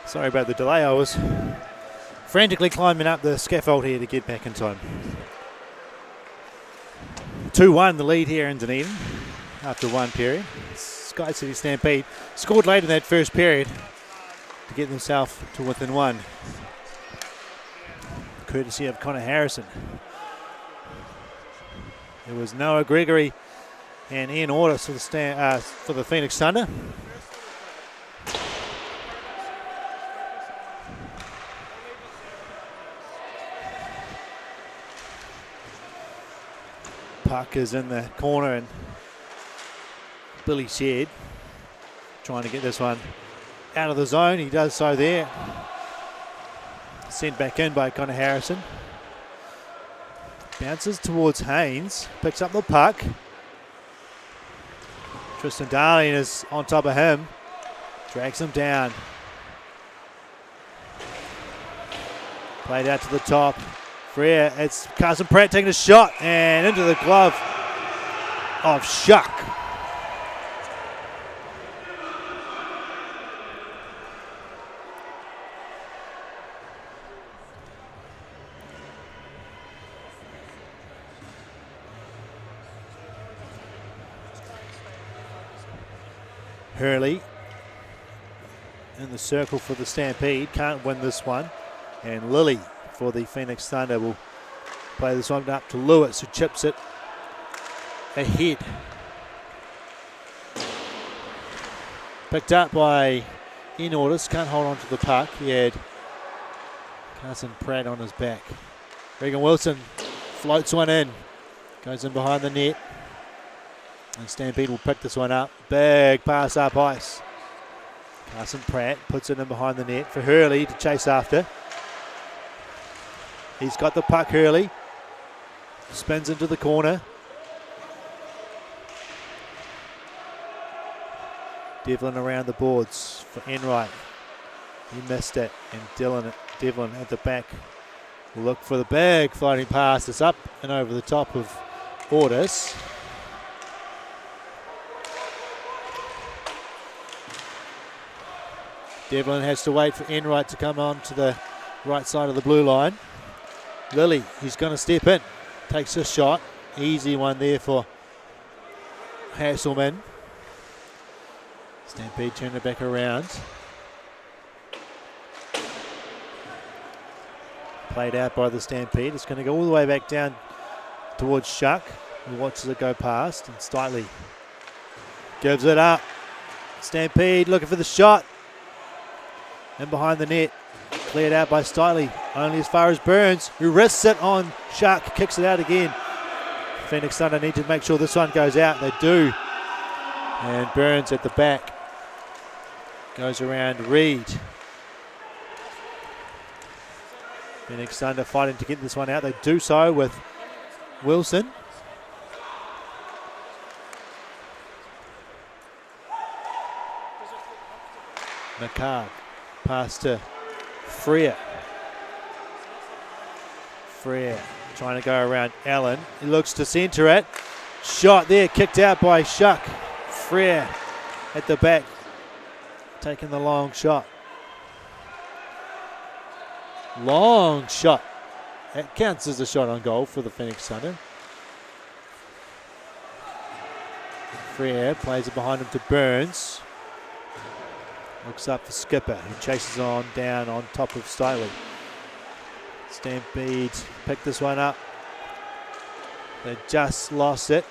Sorry about the delay. I was frantically climbing up the scaffold here to get back in time. 2-1 the lead here in Dunedin after one period. SkyCity Stampede scored late in that first period to get themselves to within one, courtesy of Connor Harrison. There was Noah Gregory and Ian Ordis for the Phoenix Thunder. Puck is in the corner and Billy Shed trying to get this one out of the zone. He does so there. Sent back in by Connor Harrison. Bounces towards Haynes. Picks up the puck. Tristan Darling is on top of him. Drags him down. Played out to the top. Freer, it's Carson Pratt taking a shot and into the glove of Shuck. Hurley in the circle for the Stampede, can't win this one. And Lilly for the Phoenix Thunder will play this one up to Lewis, who chips it ahead. Picked up by Ian Ordis, can't hold on to the puck. He had Carson Pratt on his back. Regan Wilson floats one in, goes in behind the net. And Stampede will pick this one up. Big pass up ice. Carson Pratt puts it in behind the net for Hurley to chase after. He's got the puck, Hurley. Spins into the corner. Devlin around the boards for Enright. He missed it. And Devlin at the back will look for the big floating pass. It's up and over the top of Ordis. Devlin has to wait for Enright to come on to the right side of the blue line. Lilly, he's going to step in. Takes a shot. Easy one there for Hasselman. Stampede turn it back around. Played out by the Stampede. It's going to go all the way back down towards Shuck. He watches it go past. And Stitley gives it up. Stampede looking for the shot. And behind the net. Cleared out by Stitley, only as far as Burns, who rests it on Shuck, kicks it out again. Phoenix Thunder need to make sure this one goes out. They do. And Burns at the back goes around Reed. Phoenix Thunder fighting to get this one out. They do so with Wilson. McCarg pass to Freer. Freer trying to go around Allen. He looks to centre it. Shot there, kicked out by Shuck. Freer at the back, taking the long shot. Long shot. That counts as a shot on goal for the Phoenix Thunder. Freer plays it behind him to Burns. Looks up for Skipper, who chases on down on top of Stitley. Stampede pick this one up. They just lost it.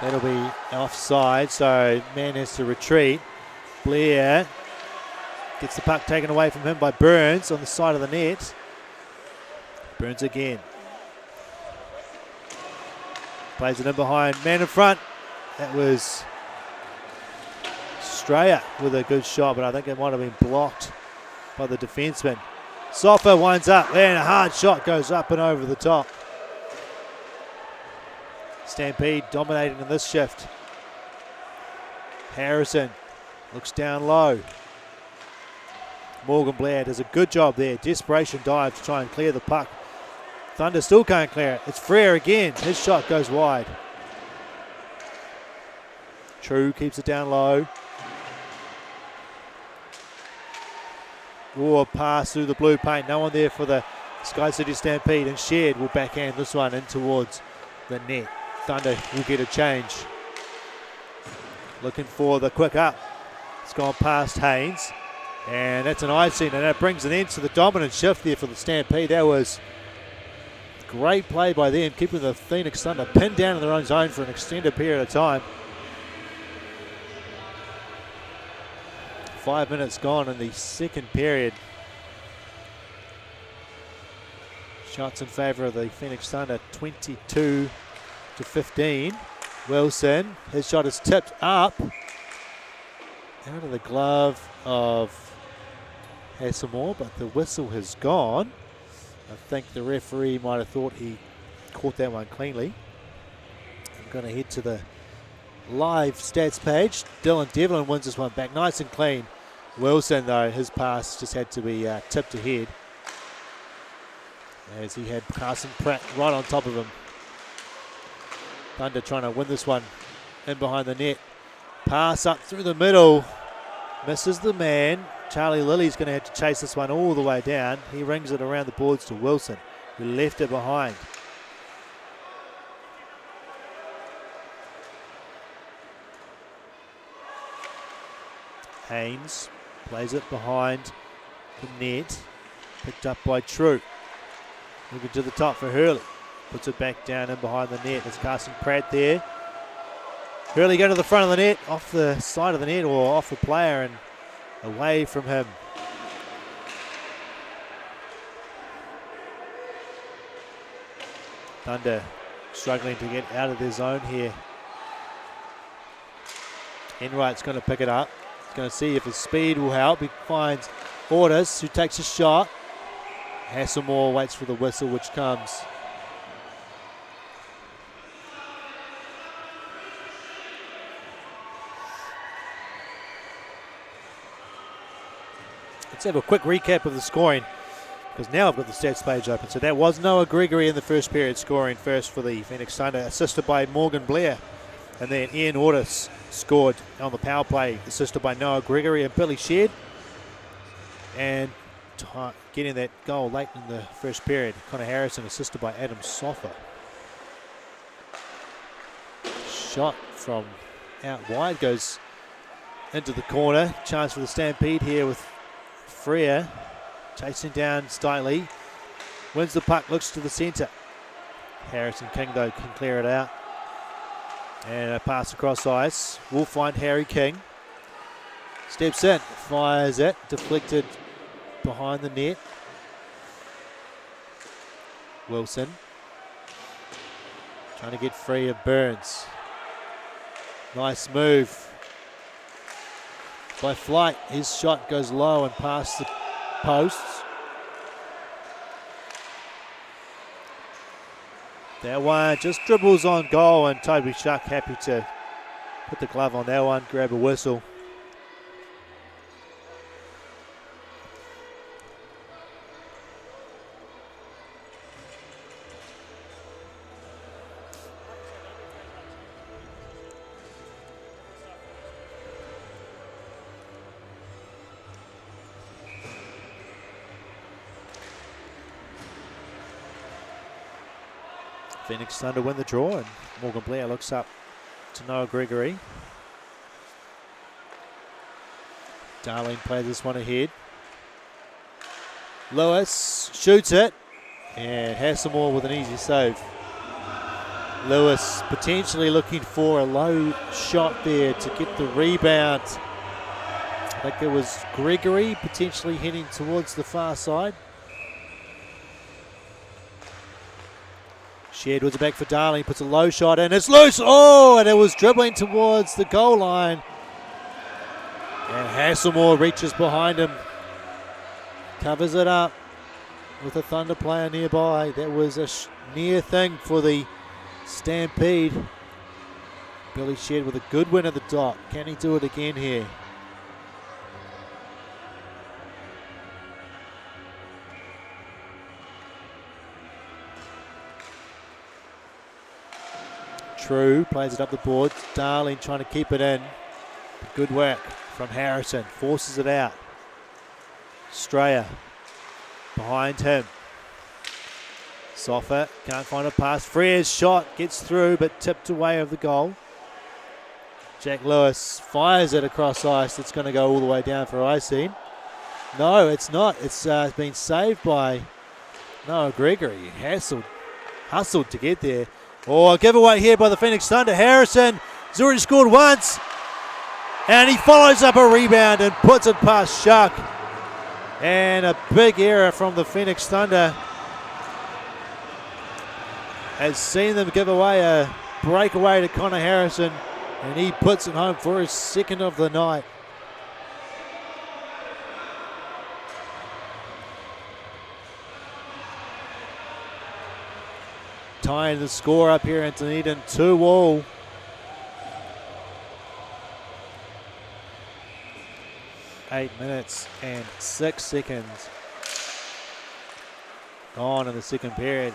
That'll be offside, so man has to retreat. Blair gets the puck taken away from him by Burns on the side of the net. Burns again. Plays it in behind, man in front. That was Strayer with a good shot, but I think it might have been blocked by the defenseman. Soffa winds up, and a hard shot goes up and over the top. Stampede dominating in this shift. Harrison looks down low. Morgan Blair does a good job there. Desperation dive to try and clear the puck Thunder still can't clear it. It's Frere again. His shot goes wide. True keeps it down low. A pass through the blue paint. No one there for the SkyCity Stampede, and Shared will backhand this one in towards the net. Thunder will get a change. Looking for the quick up. It's gone past Haynes, and that's an icing, and that brings an end to the dominant shift there for the Stampede. That was great play by them, keeping the Phoenix Thunder pinned down in their own zone for an extended period of time. 5 minutes gone in the second period. Shots in favour of the Phoenix Thunder, 22-15. Wilson, his shot is tipped up. Out of the glove of Hasselmore, but the whistle has gone. I think the referee might have thought he caught that one cleanly. I'm going to head to the live stats page. Dylan Devlin wins this one back nice and clean. Wilson, though, his pass just had to be tipped ahead, as he had Carson Pratt right on top of him. Thunder trying to win this one in behind the net. Pass up through the middle. Misses the man. Charlie Lilly's going to have to chase this one all the way down. He rings it around the boards to Wilson, who left it behind. Haynes plays it behind the net. Picked up by True. Looking to the top for Hurley. Puts it back down in behind the net. There's Carson Pratt there. Hurley go to the front of the net, off the side of the net or off the player and away from him. Thunder struggling to get out of their zone here. Enright's going to pick it up. He's going to see if his speed will help. He finds Ordis, who takes a shot. Hasselmore waits for the whistle, which comes. Let's have a quick recap of the scoring, because now I've got the stats page open. So that was Noah Gregory in the first period, scoring first for the Phoenix Thunder, assisted by Morgan Blair. And then Ian Ordis scored on the power play, assisted by Noah Gregory and Billy Shedd. And getting that goal late in the first period, Connor Harrison assisted by Adam Soffer. Shot from out wide goes into the corner. Chance for the Stampede here with Frere chasing down Stiley. Wins the puck, looks to the centre. Harrison King, though, can clear it out. And a pass across ice. Will find Harry King. Steps in, fires it, deflected behind the net. Wilson trying to get free of Burns. Nice move by Flight. His shot goes low and past the posts. That one just dribbles on goal, and Toby Shuck happy to put the glove on that one, grab a whistle. Phoenix Thunder win the draw, and Morgan Blair looks up to Noah Gregory. Darling plays this one ahead. Lewis shoots it, and Hasselmore with an easy save. Lewis potentially looking for a low shot there to get the rebound. I think it was Gregory potentially heading towards the far side. Shared was it back for Darling, puts a low shot in, it's loose, oh, and it was dribbling towards the goal line. And Hasselmore reaches behind him, covers it up with a Thunder player nearby. That was a near thing for the Stampede. Billy Shared with a good win at the dot. Can he do it again here? True plays it up the board. Darling trying to keep it in. Good work from Harrison. Forces it out. Strayer behind him. Soffa can't find a pass. Frere's shot gets through but tipped away of the goal. Jack Lewis fires it across ice. It's going to go all the way down for icing. No, it's not. It's been saved by Noah Gregory. Hustled to get there. Oh, a giveaway here by the Phoenix Thunder. Harrison has already scored once. And he follows up a rebound and puts it past Shuck. And a big error from the Phoenix Thunder has seen them give away a breakaway to Connor Harrison. And he puts it home for his second of the night. Tying the score up here in Dunedin, 2-2. Eight minutes and 6 seconds gone in the second period.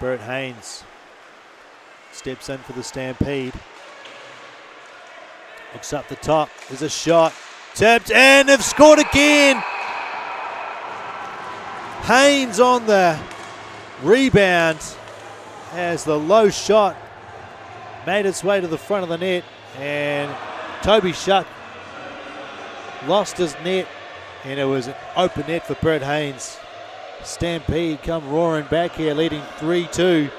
Bert Haynes steps in for the Stampede. Looks up the top. There's a shot. Tipped and they've scored again. Haynes on the rebound as the low shot made its way to the front of the net, and Toby Shuck lost his net, and it was an open net for Bert Haynes. Stampede come roaring back here, leading 3-2.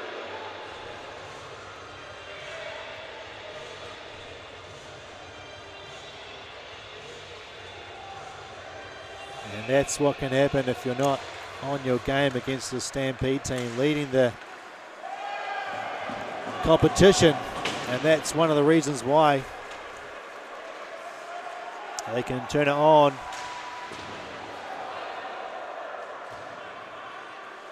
And that's what can happen if you're not on your game against the Stampede team leading the competition, and that's one of the reasons why they can turn it on.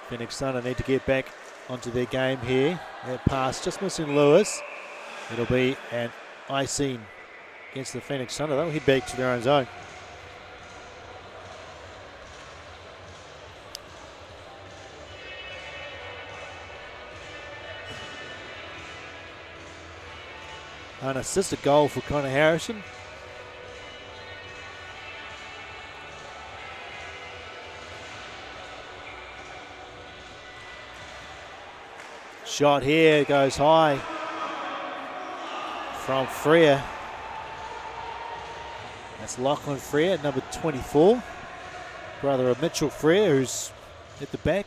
Phoenix Thunder need to get back onto their game here. That pass just missing Lewis. It'll be an icing against the Phoenix Thunder. They'll head back to their own zone. An assisted goal for Connor Harrison. Shot here goes high from Frere. That's Lachlan Frere, number 24. Brother of Mitchell Frere, who's at the back.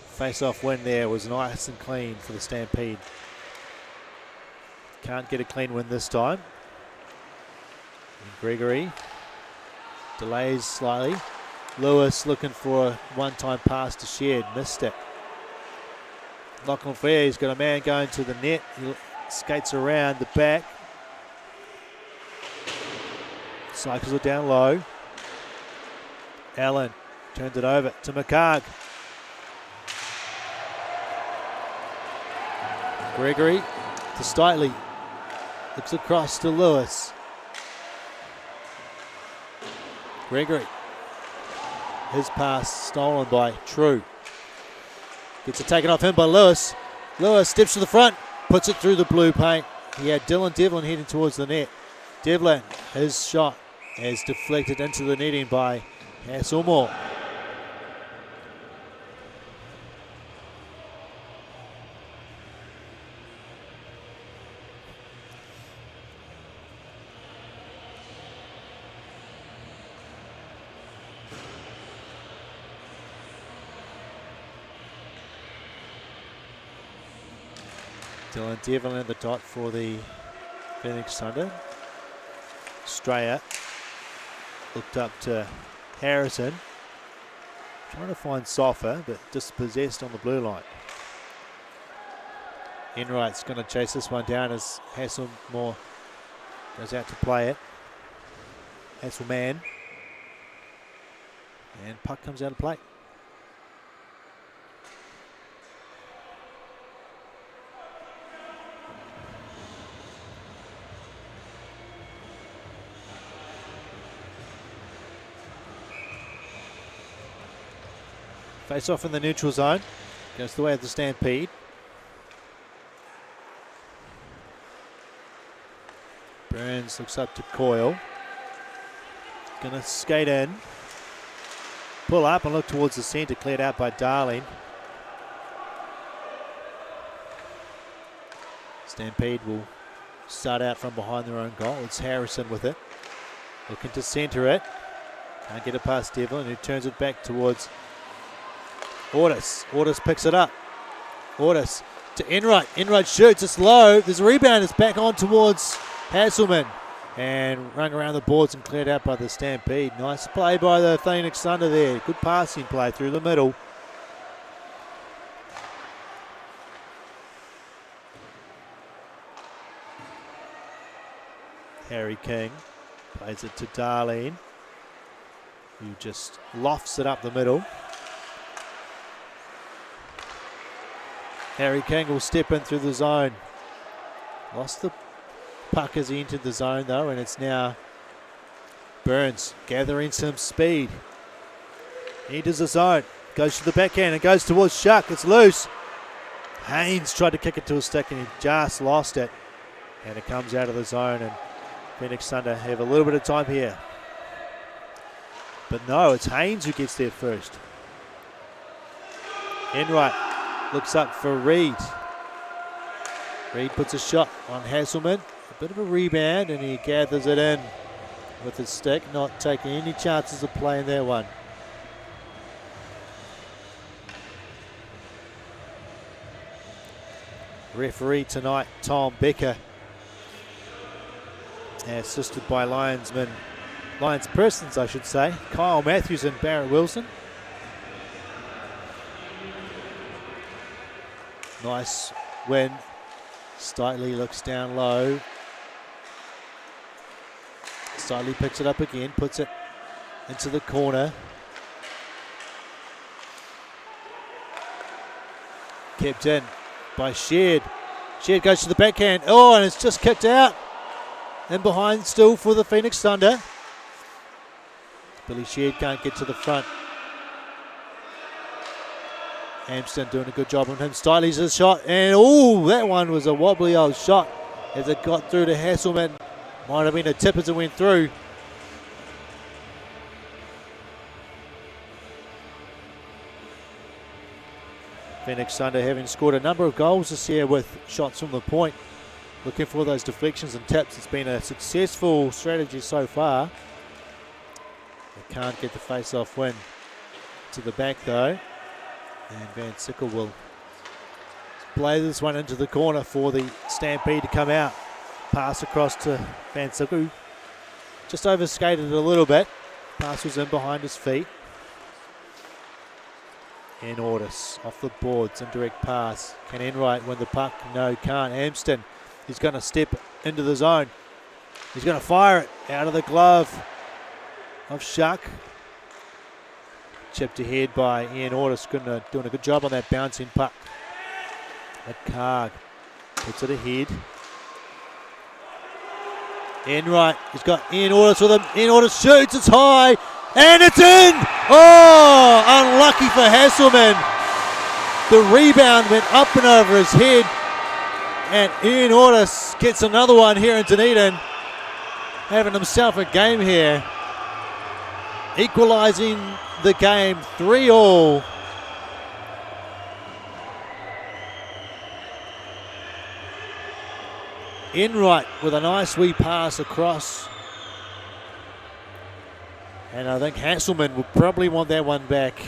Face-off win there was nice and clean for the Stampede. Can't get a clean win this time. And Gregory delays slightly. Lewis looking for a one-time pass to Shed, missed it. Lachlan Frere, he's got a man going to the net. He skates around the back. Cycles it down low. Allen turns it over to McCarg. Gregory to Stitley. Looks across to Lewis. Gregory. His pass stolen by True. Gets it taken off him by Lewis. Lewis steps to the front, puts it through the blue paint. He had Dylan Devlin heading towards the net. Devlin, his shot is deflected into the netting by Hasselmore. Dylan Devlin at the dot for the Phoenix Thunder. Strayer looked up to Harrison. Trying to find Soffa, but dispossessed on the blue line. Enright's going to chase this one down as Hasselmore goes out to play it. Hasselman. And puck comes out of play. Face off in the neutral zone. Goes the way of the Stampede. Burns looks up to Coyle. Gonna skate in. Pull up and look towards the centre, cleared out by Darling. Stampede will start out from behind their own goal. It's Harrison with it. Looking to centre it. Can't get it past Devlin, who turns it back towards Ortis. Ortis picks it up. Ortis to Enright. Enright shoots. It's low. There's a rebound. It's back on towards Hasselman. And rung around the boards and cleared out by the Stampede. Nice play by the Phoenix Thunder there. Good passing play through the middle. Harry King plays it to Darlene, who just lofts it up the middle. Harry King will step in through the zone. Lost the puck as he entered the zone though, and it's now Burns gathering some speed. Enters the zone, goes to the backhand and goes towards Shuck. It's loose. Haynes tried to kick it to a stick and he just lost it. And it comes out of the zone, and Phoenix Thunder have a little bit of time here. But no, it's Haynes who gets there first. Enright looks up for Reed. Reed puts a shot on Hasselman. A bit of a rebound, and he gathers it in with his stick, not taking any chances of playing that one. Referee tonight, Tom Becker, assisted by Lions persons, I should say, Kyle Matthews and Barrett Wilson. Nice win. Stitley looks down low. Stitley picks it up again, puts it into the corner. Kept in by Sheard. Sheard goes to the backhand. Oh, and it's just kicked out. And behind still for the Phoenix Thunder. Billy Sheard can't get to the front. Hampston doing a good job on him. Stitley's a shot, and oh, that one was a wobbly old shot as it got through to Hasselman. Might have been a tip as it went through. Phoenix Thunder having scored a number of goals this year with shots from the point. Looking for those deflections and tips. It's been a successful strategy so far. They can't get the face-off win to the back though. And Van Sickle will play this one into the corner for the Stampede to come out. Pass across to Van Sickle. Just overskated a little bit. Pass was in behind his feet. And Ortis off the boards, indirect pass. Can Enright win the puck? No, can't. Hampston, he's going to step into the zone. He's going to fire it out of the glove of Shuck. Chipped ahead by Ian Ortis, doing a good job on that bouncing puck. At Karg puts it ahead. Enright, he's got Ian Ortis with him. Ian Ortis shoots, it's high, and it's in! Oh, unlucky for Hasselman. The rebound went up and over his head, and Ian Ortis gets another one here in Dunedin. Having himself a game here. Equalising the game 3-3. Enright with a nice wee pass across. And I think Hasselman will probably want that one back.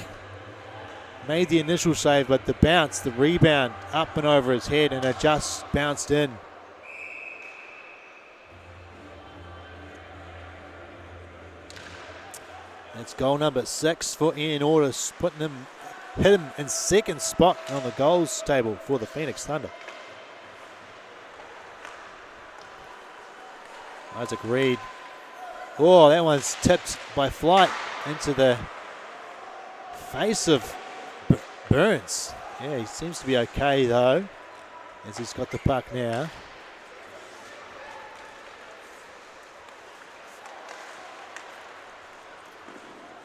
Made the initial save, but the bounce, the rebound up and over his head, and it just bounced in. That's goal number 6 for Ian Ortis, hit him in second spot on the goals table for the Phoenix Thunder. Isaac Reed. Oh, that one's tipped by flight into the face of Burns. Yeah, he seems to be okay though, as he's got the puck now.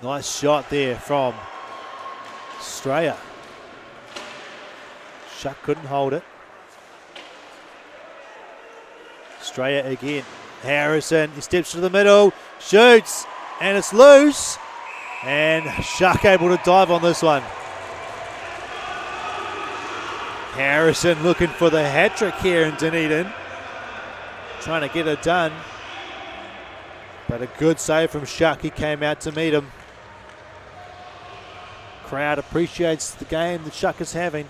Nice shot there from Strayer. Shuck couldn't hold it. Strayer again. Harrison, he steps to the middle, shoots, and it's loose. And Shuck able to dive on this one. Harrison looking for the hat-trick here in Dunedin. Trying to get it done. But a good save from Shuck. He came out to meet him. Crowd appreciates the game that Shuck is having.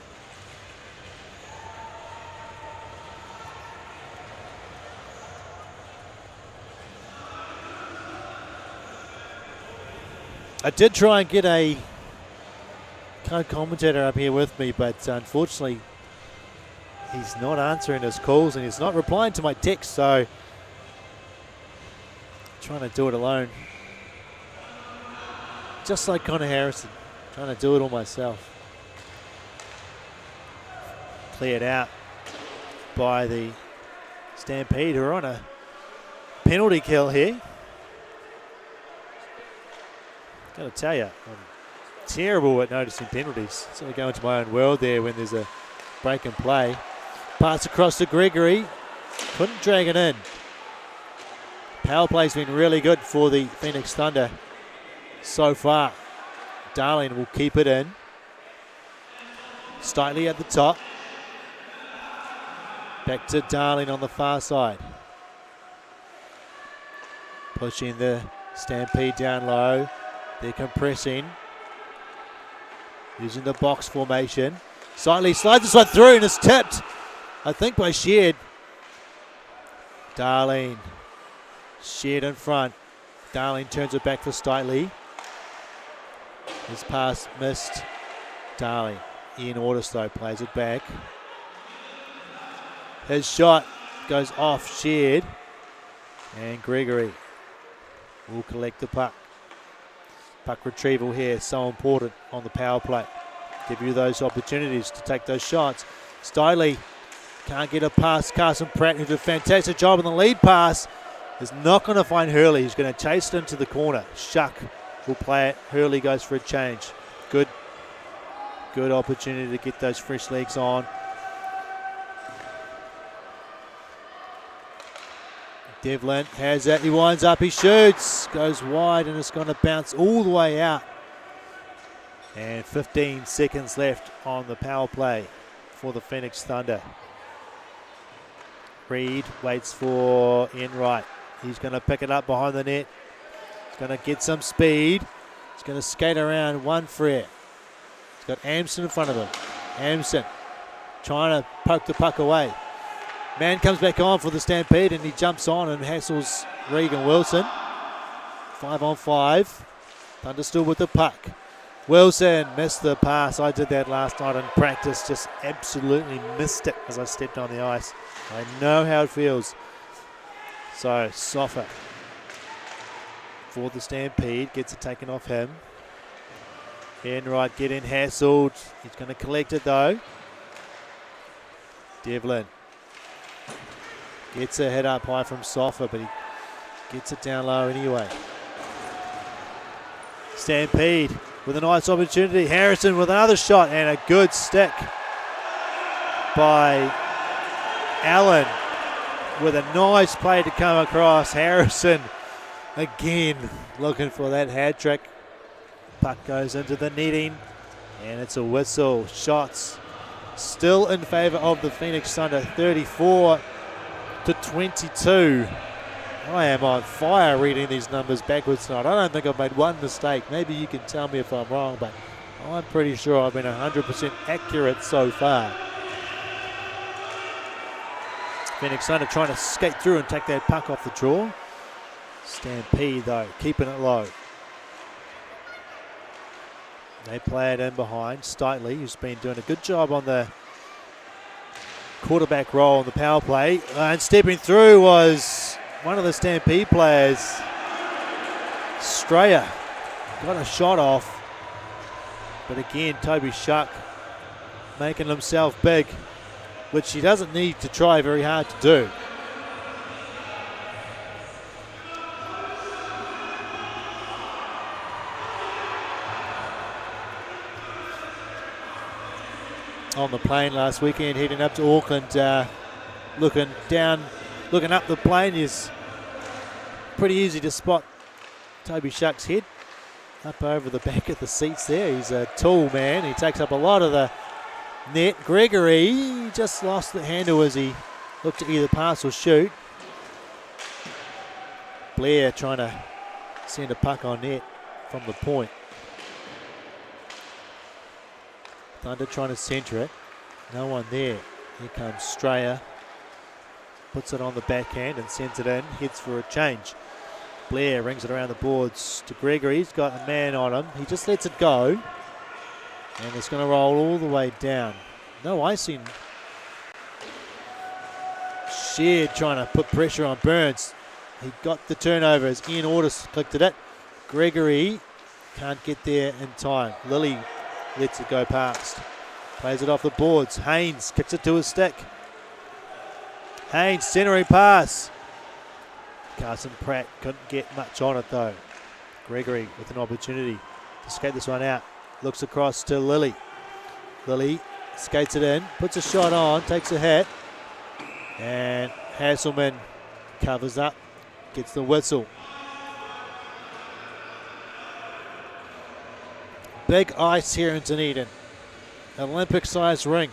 I did try and get a co-commentator up here with me, but unfortunately he's not answering his calls and he's not replying to my text, so I'm trying to do it alone. Just like Connor Harrison, trying to do it all myself. Cleared out by the Stampede, who are on a penalty kill here. Gotta tell you, I'm terrible at noticing penalties. Sort of go into my own world there when there's a break and play. Pass across to Gregory. Couldn't drag it in. Power play's been really good for the Phoenix Thunder so far. Darling will keep it in. Slightly at the top. Back to Darling on the far side. Pushing the Stampede down low. They're compressing. Using the box formation. Slightly slides this one through and it's tipped, I think, by Sheard. Darling. Sheard in front. Darling turns it back for Stitley. His pass missed. Darling. Ian Autostow plays it back. His shot goes off Sheard. And Gregory will collect the puck. Puck retrieval here, so important on the power play. Give you those opportunities to take those shots. Stitley can't get a pass. Carson Pratt, who did a fantastic job on the lead pass, is not going to find Hurley. He's going to chase it into the corner. Shuck will play it. Hurley goes for a change. Good opportunity to get those fresh legs on. Devlin has it, he winds up, he shoots, goes wide, and it's going to bounce all the way out. And 15 seconds left on the power play for the Phoenix Thunder. Reed waits for Enright. He's going to pick it up behind the net. He's going to get some speed. He's going to skate around one Frere. He's got Amson in front of him. Amson trying to poke the puck away. Man comes back on for the Stampede and he jumps on and hassles Regan Wilson. 5-on-5. Thunder still with the puck. Wilson missed the pass. I did that last night in practice. Just absolutely missed it as I stepped on the ice. I know how it feels. So Soffer for the Stampede. Gets it taken off him. Enright getting hassled. He's going to collect it though. Devlin. Gets a head up high from Soffer, but he gets it down low anyway. Stampede with a nice opportunity. Harrison with another shot and a good stick by Allen with a nice play to come across. Harrison again looking for that hat trick. Puck goes into the netting and it's a whistle. Shots still in favour of the Phoenix Thunder, 34-22. I am on fire reading these numbers backwards tonight. I don't think I've made one mistake. Maybe you can tell me if I'm wrong, but I'm pretty sure I've been 100% accurate so far. Phoenix Thunder trying to skate through and take that puck off the draw. Stampede, though, keeping it low. They play it in behind. Stitley, who's been doing a good job on the quarterback role on the power play. And stepping through was one of the Stampede players, Strayer. Got a shot off. But again, Toby Shuck making himself big, which he doesn't need to try very hard to do. On the plane last weekend, heading up to Auckland, looking up the plane is pretty easy to spot Toby Shuck's head up over the back of the seats there. He's a tall man. He takes up a lot of the net. Gregory just lost the handle as he looked to either pass or shoot. Blair trying to send a puck on net from the point. Thunder trying to centre it. No one there. Here comes Strayer. Puts it on the backhand and sends it in. Heads for a change. Blair rings it around the boards to Gregory. He's got a man on him. He just lets it go. And it's going to roll all the way down. No icing. Sheard trying to put pressure on Burns. He got the turnover as Ian Ortis collected it. Gregory can't get there in time. Lilly lets it go past. Plays it off the boards. Haynes kicks it to his stick. Haynes centering pass. Carson Pratt couldn't get much on it though. Gregory with an opportunity to skate this one out. Looks across to Lilly. Lilly skates it in, puts a shot on, takes a hit. And Hasselman covers up, gets the whistle. Big ice here in Dunedin. Olympic-sized rink.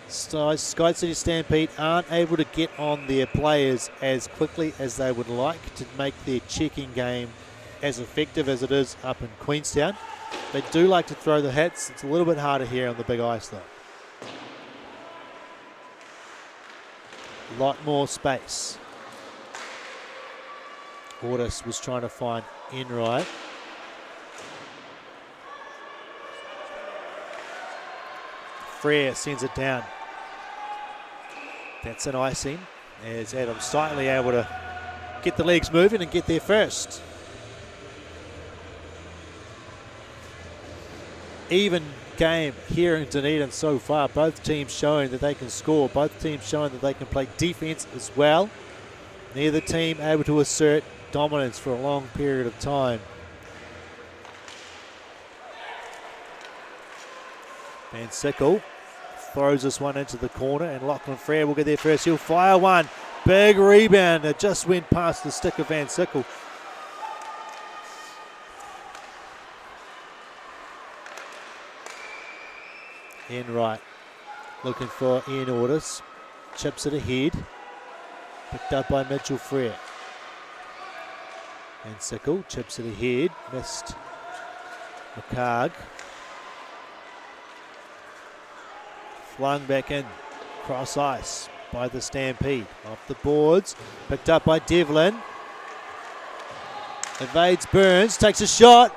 SkyCity Stampede aren't able to get on their players as quickly as they would like to make their checking game as effective as it is up in Queenstown. They do like to throw the hits. It's a little bit harder here on the big ice though. A lot more space. Ortis was trying to find Enright. Frere sends it down. That's an icing as Adam slightly able to get the legs moving and get there first. Even game here in Dunedin so far. Both teams showing that they can score. Both teams showing that they can play defense as well. Neither team able to assert dominance for a long period of time. Van Sickle throws this one into the corner and Lachlan Frere will get there first. He'll fire one. Big rebound. It just went past the stick of Van Sickle. Enright looking for Ian Ortis. Chips it ahead. Picked up by Mitchell Frere. Van Sickle chips it ahead. Missed McCarg. Flung back in, cross ice by the Stampede. Off the boards, picked up by Devlin. Evades Burns, takes a shot.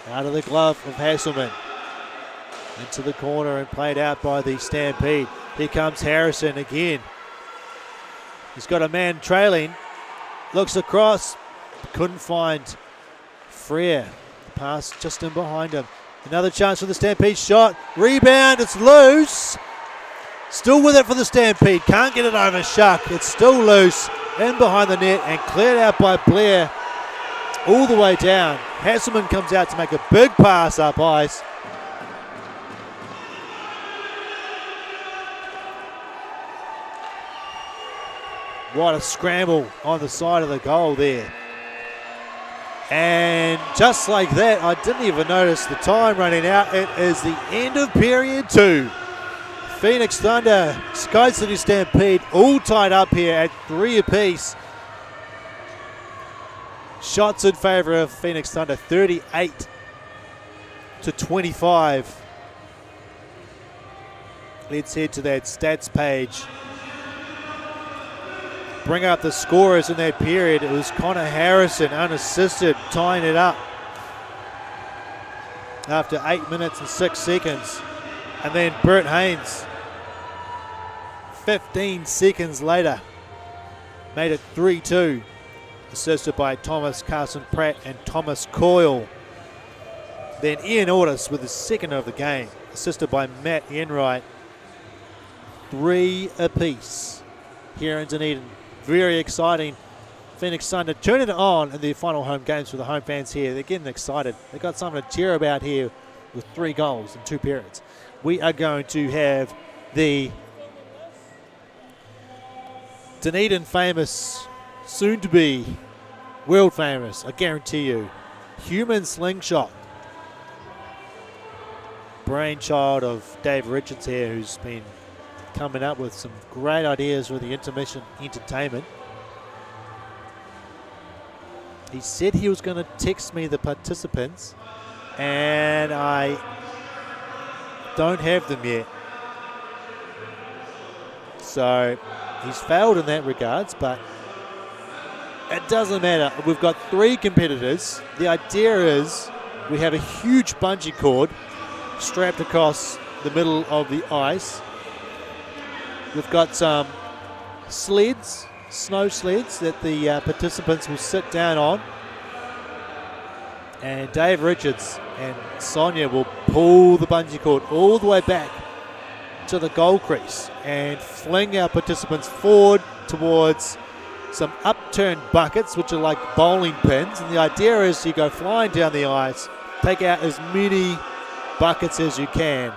Out of the glove of Hasselman. Into the corner and played out by the Stampede. Here comes Harrison again. He's got a man trailing. Looks across, couldn't find Frere. The pass just in behind him. Another chance for the Stampede shot. Rebound, it's loose. Still with it for the Stampede. Can't get it over Shuck. It's still loose. In behind the net and cleared out by Blair. All the way down. Hasselman comes out to make a big pass up ice. What a scramble on the side of the goal there. And just like that, I didn't even notice the time running out. It is the end of period 2. Phoenix Thunder, SkyCity Stampede, all tied up here at 3 apiece. Shots in favour of Phoenix Thunder, 38-25. Let's head to that stats page. Bring up the scorers in that period. It was Connor Harrison, unassisted, tying it up after 8 minutes and 6 seconds. And then Bert Haynes, 15 seconds later, made it 3-2. Assisted by Thomas Carson Pratt and Thomas Coyle. Then Ian Ortis with the second of the game, assisted by Matt Enright. 3 apiece here in Dunedin. Very exciting. Phoenix Thunder turning it on in their final home games for the home fans here. They're getting excited. They've got something to cheer about here with 3 goals in 2 periods. We are going to have the Dunedin famous soon to be world famous, I guarantee you. Human slingshot. Brainchild of Dave Richards here, who's been coming up with some great ideas for the intermission entertainment. He said he was going to text me the participants, and I don't have them yet. So he's failed in that regards, but it doesn't matter. We've got 3 competitors. The idea is we have a huge bungee cord strapped across the middle of the ice. We've got some sleds, snow sleds, that the participants will sit down on. And Dave Richards and Sonia will pull the bungee cord all the way back to the goal crease and fling our participants forward towards some upturned buckets, which are like bowling pins. And the idea is you go flying down the ice, take out as many buckets as you can.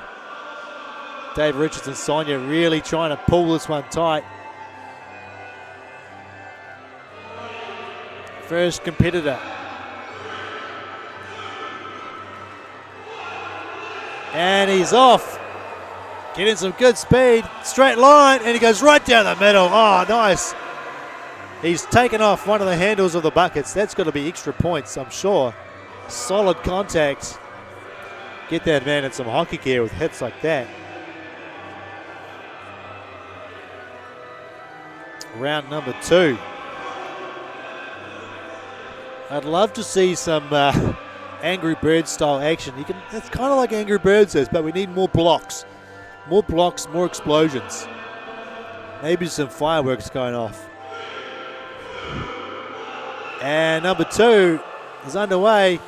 Dave Richards and Sonia really trying to pull this one tight. First competitor. And he's off. Getting some good speed. Straight line, and he goes right down the middle. Oh, nice. He's taken off one of the handles of the buckets. That's got to be extra points, I'm sure. Solid contact. Get that man in some hockey gear with hits like that. Round number 2. I'd love to see some Angry Birds style action. It's kind of like Angry Birds is, but we need more blocks. More blocks, more explosions. Maybe some fireworks going off. And number 2 is underway.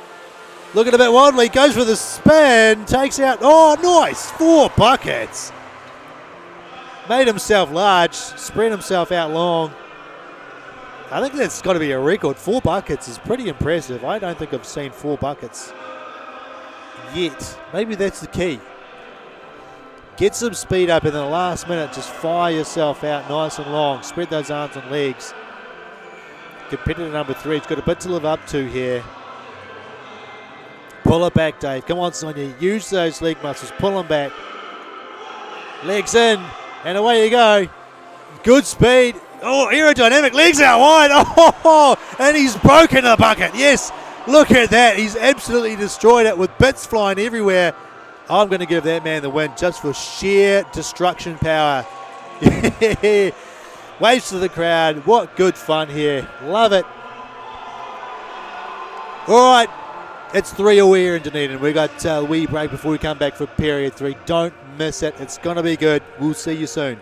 Looking a bit wildly, goes for the spin, takes out, oh nice, 4 buckets. Made himself large, spread himself out long. I think that's got to be a record. 4 buckets is pretty impressive. I don't think I've seen 4 buckets yet. Maybe that's the key. Get some speed up in the last minute. Just fire yourself out nice and long. Spread those arms and legs. Competitor number 3 has got a bit to live up to here. Pull it back, Dave. Come on, Sonia. Use those leg muscles. Pull them back. Legs in. And away you go. Good speed. Oh, aerodynamic. Legs out wide. Oh, and he's broken the bucket. Yes. Look at that. He's absolutely destroyed it with bits flying everywhere. I'm going to give that man the win just for sheer destruction power. Waves to the crowd. What good fun here. Love it. All right. It's 3-3 here in Dunedin. We got a wee break before we come back for period 3. Don't miss it. It's going to be good. We'll see you soon.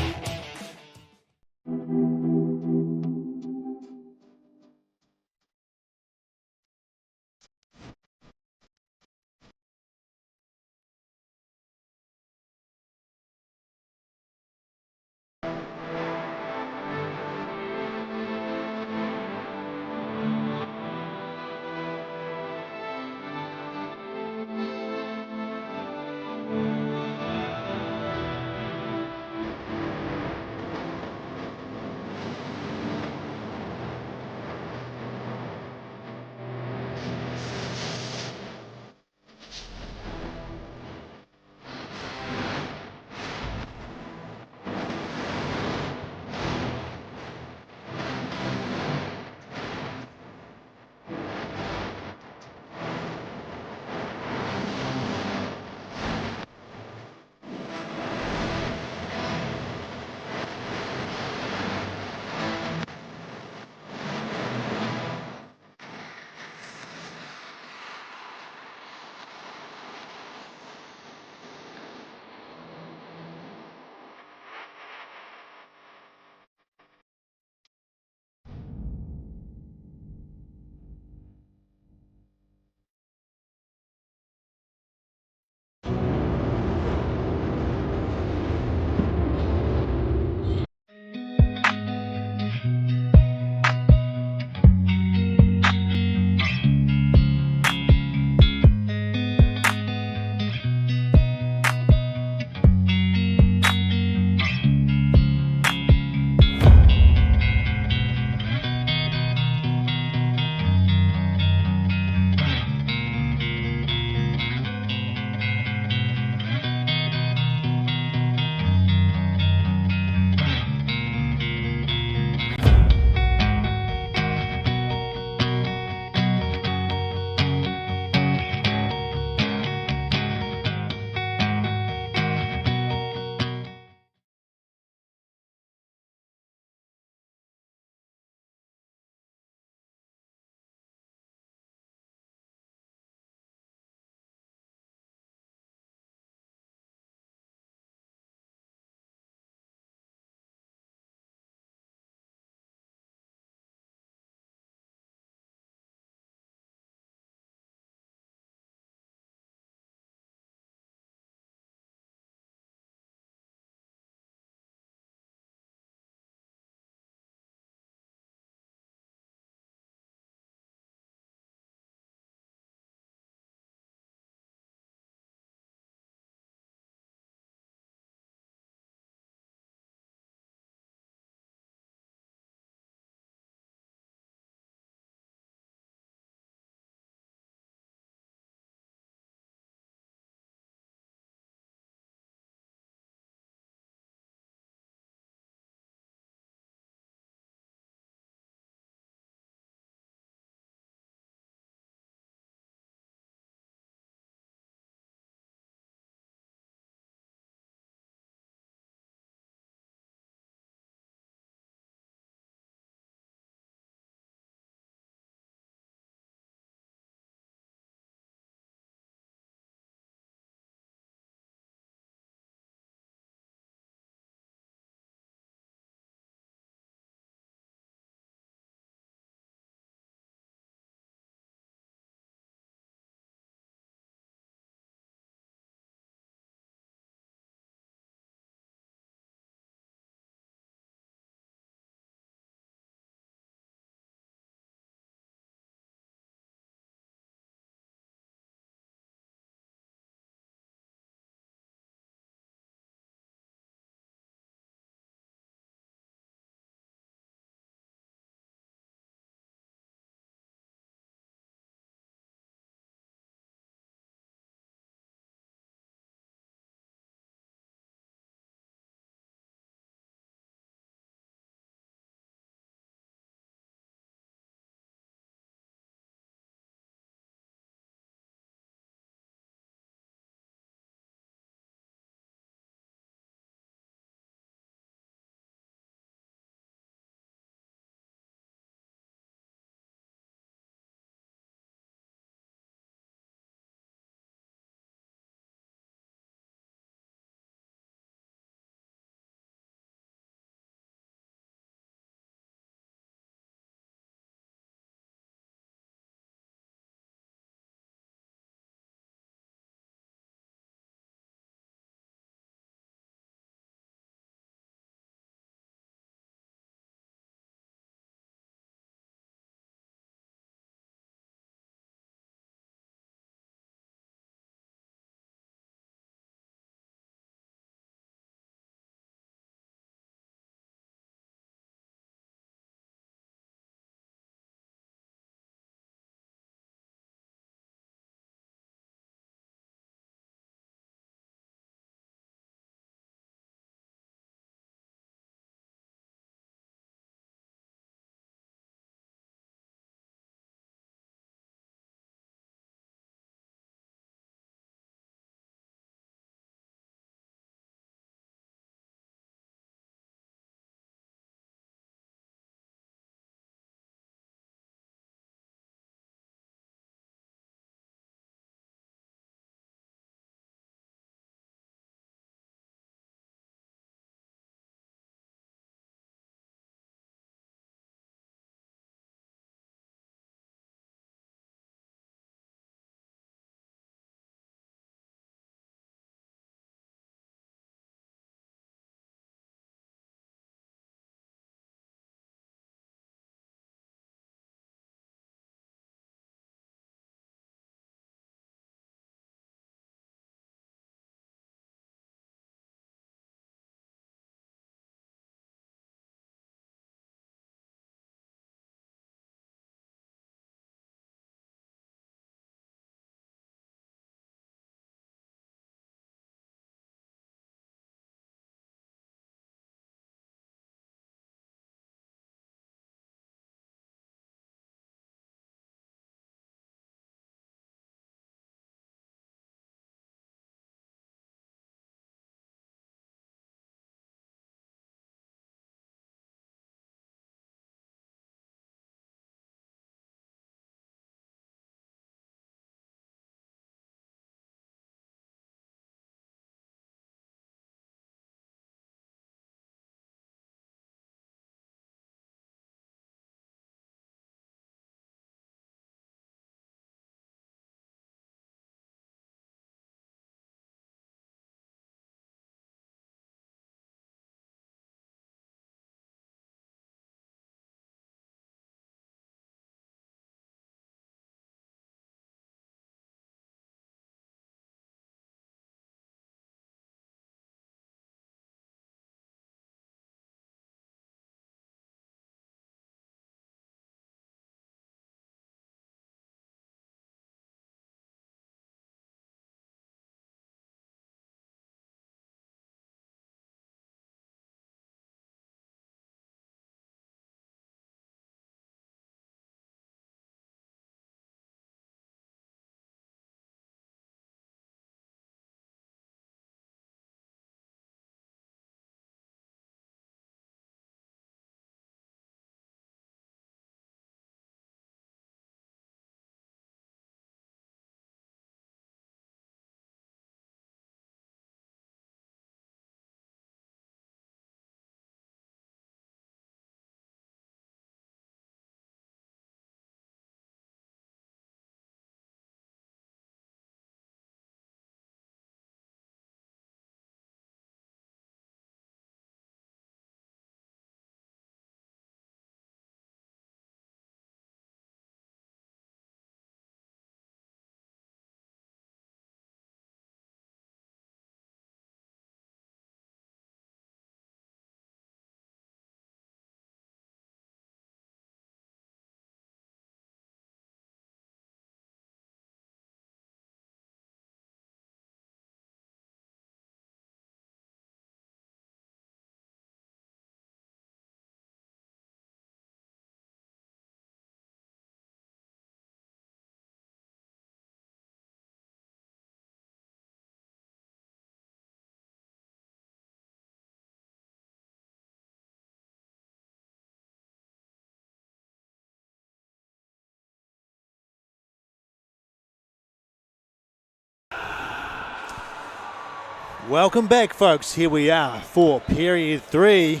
Welcome back, folks. Here we are for period 3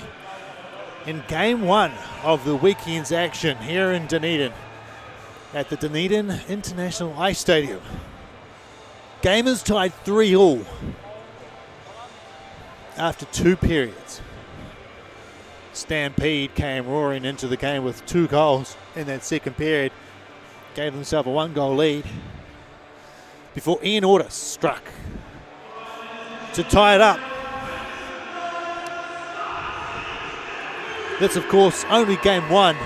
in game 1 of the weekend's action here in Dunedin at the Dunedin International Ice Stadium. Game is tied 3-3 after 2 periods. Stampede came roaring into the game with 2 goals in that second period. Gave themselves a 1-goal lead before Ian Ortis struck to tie it up. That's, of course, only game 1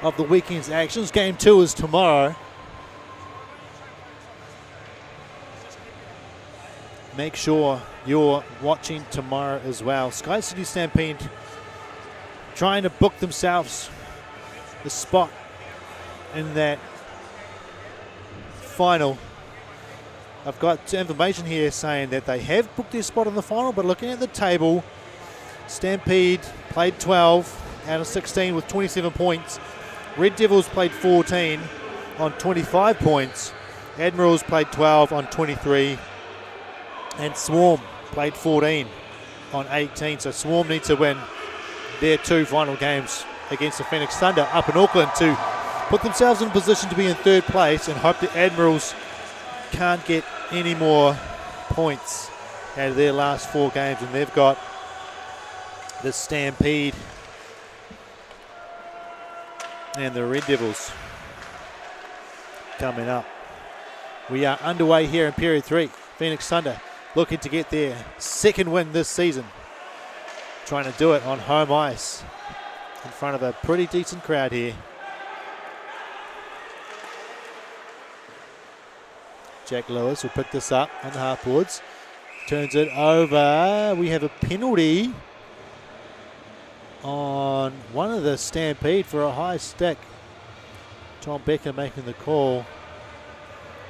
of the weekend's actions. Game 2 is tomorrow. Make sure you're watching tomorrow as well. SkyCity Stampede trying to book themselves a spot in that final. I've got information here saying that they have booked their spot in the final, but looking at the table, Stampede played 12 out of 16 with 27 points. Red Devils played 14 on 25 points. Admirals played 12 on 23. And Swarm played 14 on 18. So Swarm need to win their 2 final games against the Phoenix Thunder up in Auckland to put themselves in a position to be in 3rd place, and hope the Admirals can't get any more points out of their last 4 games. And they've got the Stampede and the Red Devils coming up. We are underway here in period 3. Phoenix Thunder looking to get their 2nd win this season, trying to do it on home ice in front of a pretty decent crowd here. Jack Lewis will pick this up on the half boards. Turns it over. We have a penalty on one of the Stampede for a high stick. Tom Becker making the call.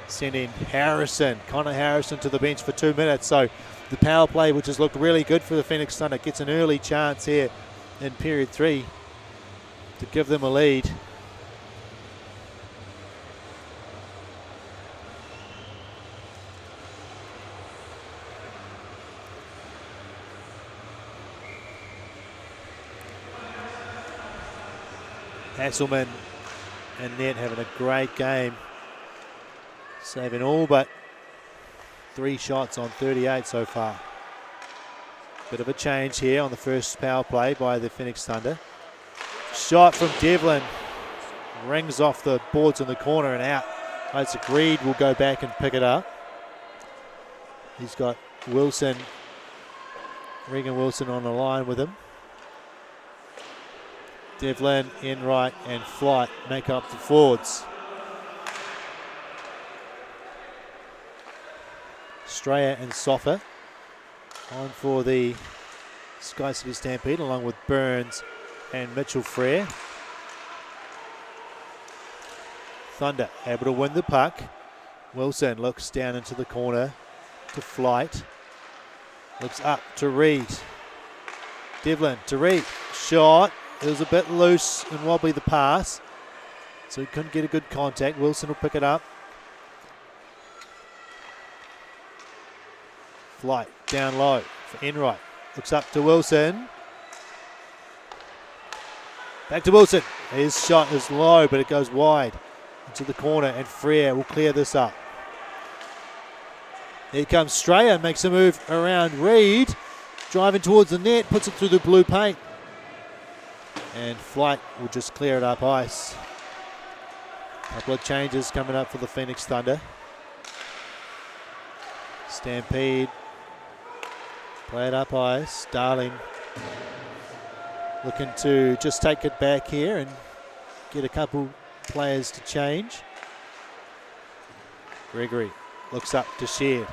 Sending Connor Harrison to the bench for 2 minutes. So the power play, which has looked really good for the Phoenix Thunder, gets an early chance here in period 3 to give them a lead. Hasselman and Ned having a great game, saving all but 3 shots on 38 so far. Bit of a change here on the first power play by the Phoenix Thunder. Shot from Devlin, rings off the boards in the corner and out. Isaac Reed will go back and pick it up. He's got Wilson, Regan Wilson on the line with him. Devlin, Enright and Flight make up the forwards. Strayer and Soffer on for the SkyCity Stampede, along with Burns and Mitchell Frere. Thunder able to win the puck. Wilson looks down into the corner to Flight. Looks up to Reed. Devlin to Reed. Shot. It was a bit loose and wobbly, the pass, so he couldn't get a good contact. Wilson will pick it up. Flight down low for Enright. Looks up to Wilson. Back to Wilson. His shot is low, but it goes wide into the corner, and Frere will clear this up. Here comes Strayer, makes a move around Reed. Driving towards the net, puts it through the blue paint. And Flight will just clear it up ice. Couple of changes coming up for the Phoenix Thunder. Stampede play it up ice. Darling looking to just take it back here and get a couple players to change. Gregory looks up to Sheard.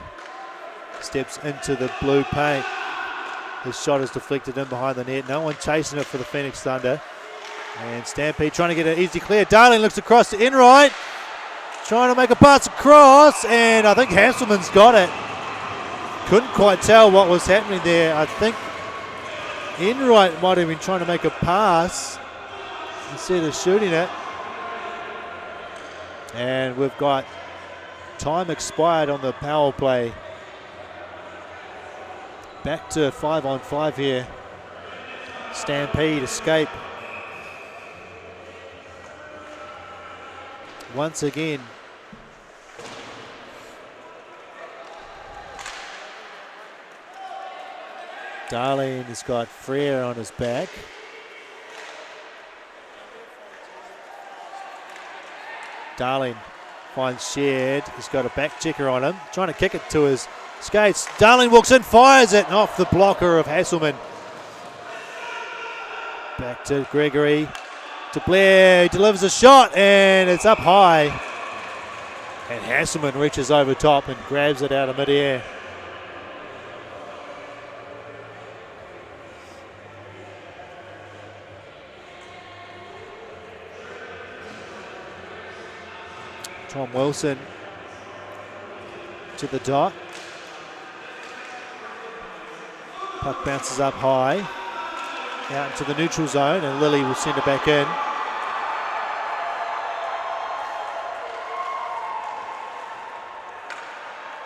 Steps into the blue paint. His shot is deflected in behind the net. No one chasing it for the Phoenix Thunder. And Stampede trying to get an easy clear. Darling looks across to Enright. Trying to make a pass across. And I think Hasselman's got it. Couldn't quite tell what was happening there. I think Enright might have been trying to make a pass instead of shooting it. And we've got time expired on the power play. Back to 5-on-5 here. Stampede escape. Once again. Darlene has got Frere on his back. Darlene finds Shared. He's got a back checker on him. Trying to kick it to his skates. Darlene walks in, fires it off the blocker of Hasselman. Back to Gregory. To Blair. He delivers a shot and it's up high. And Hasselman reaches over top and grabs it out of midair. Tom Wilson to the dot. Puck bounces up high, out into the neutral zone, and Lily will send it back in.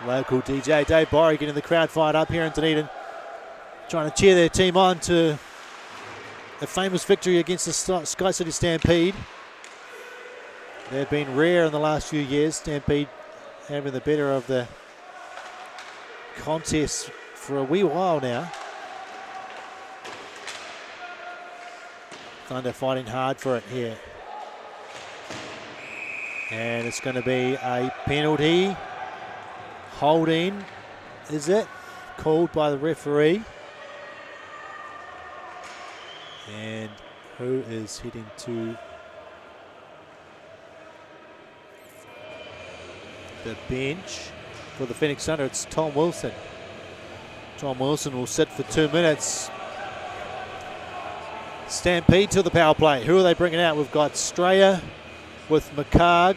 Local DJ Dave Borry getting the crowd fired up here in Dunedin, trying to cheer their team on to a famous victory against the SkyCity Stampede. They've been rare in the last few years, Stampede having the better of the contest for a wee while now. Thunder fighting hard for it here. And it's going to be a penalty. Holding, is it? Called by the referee. And who is heading to the bench for the Phoenix Thunder? It's Tom Wilson. Tom Wilson will sit for 2 minutes. Stampede to the power play. Who are they bringing out? We've got Strayer with McCarg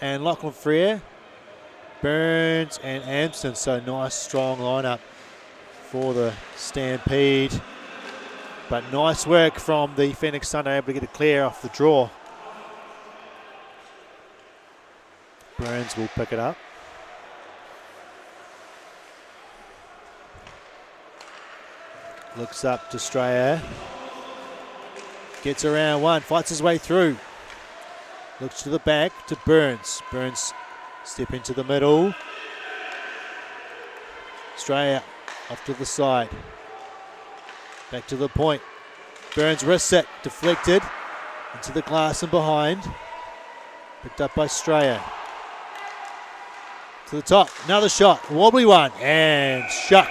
and Lachlan Frere, Burns and Amston. So nice strong lineup for the Stampede. But nice work from the Phoenix Thunder, able to get it clear off the draw. Burns will pick it up. Looks up to Strayer. Gets around one, fights his way through. Looks to the back to Burns. Burns step into the middle. Strayer off to the side. Back to the point. Burns wrist it, deflected into the glass and behind. Picked up by Strayer. To the top, another shot, wobbly one, and Shuck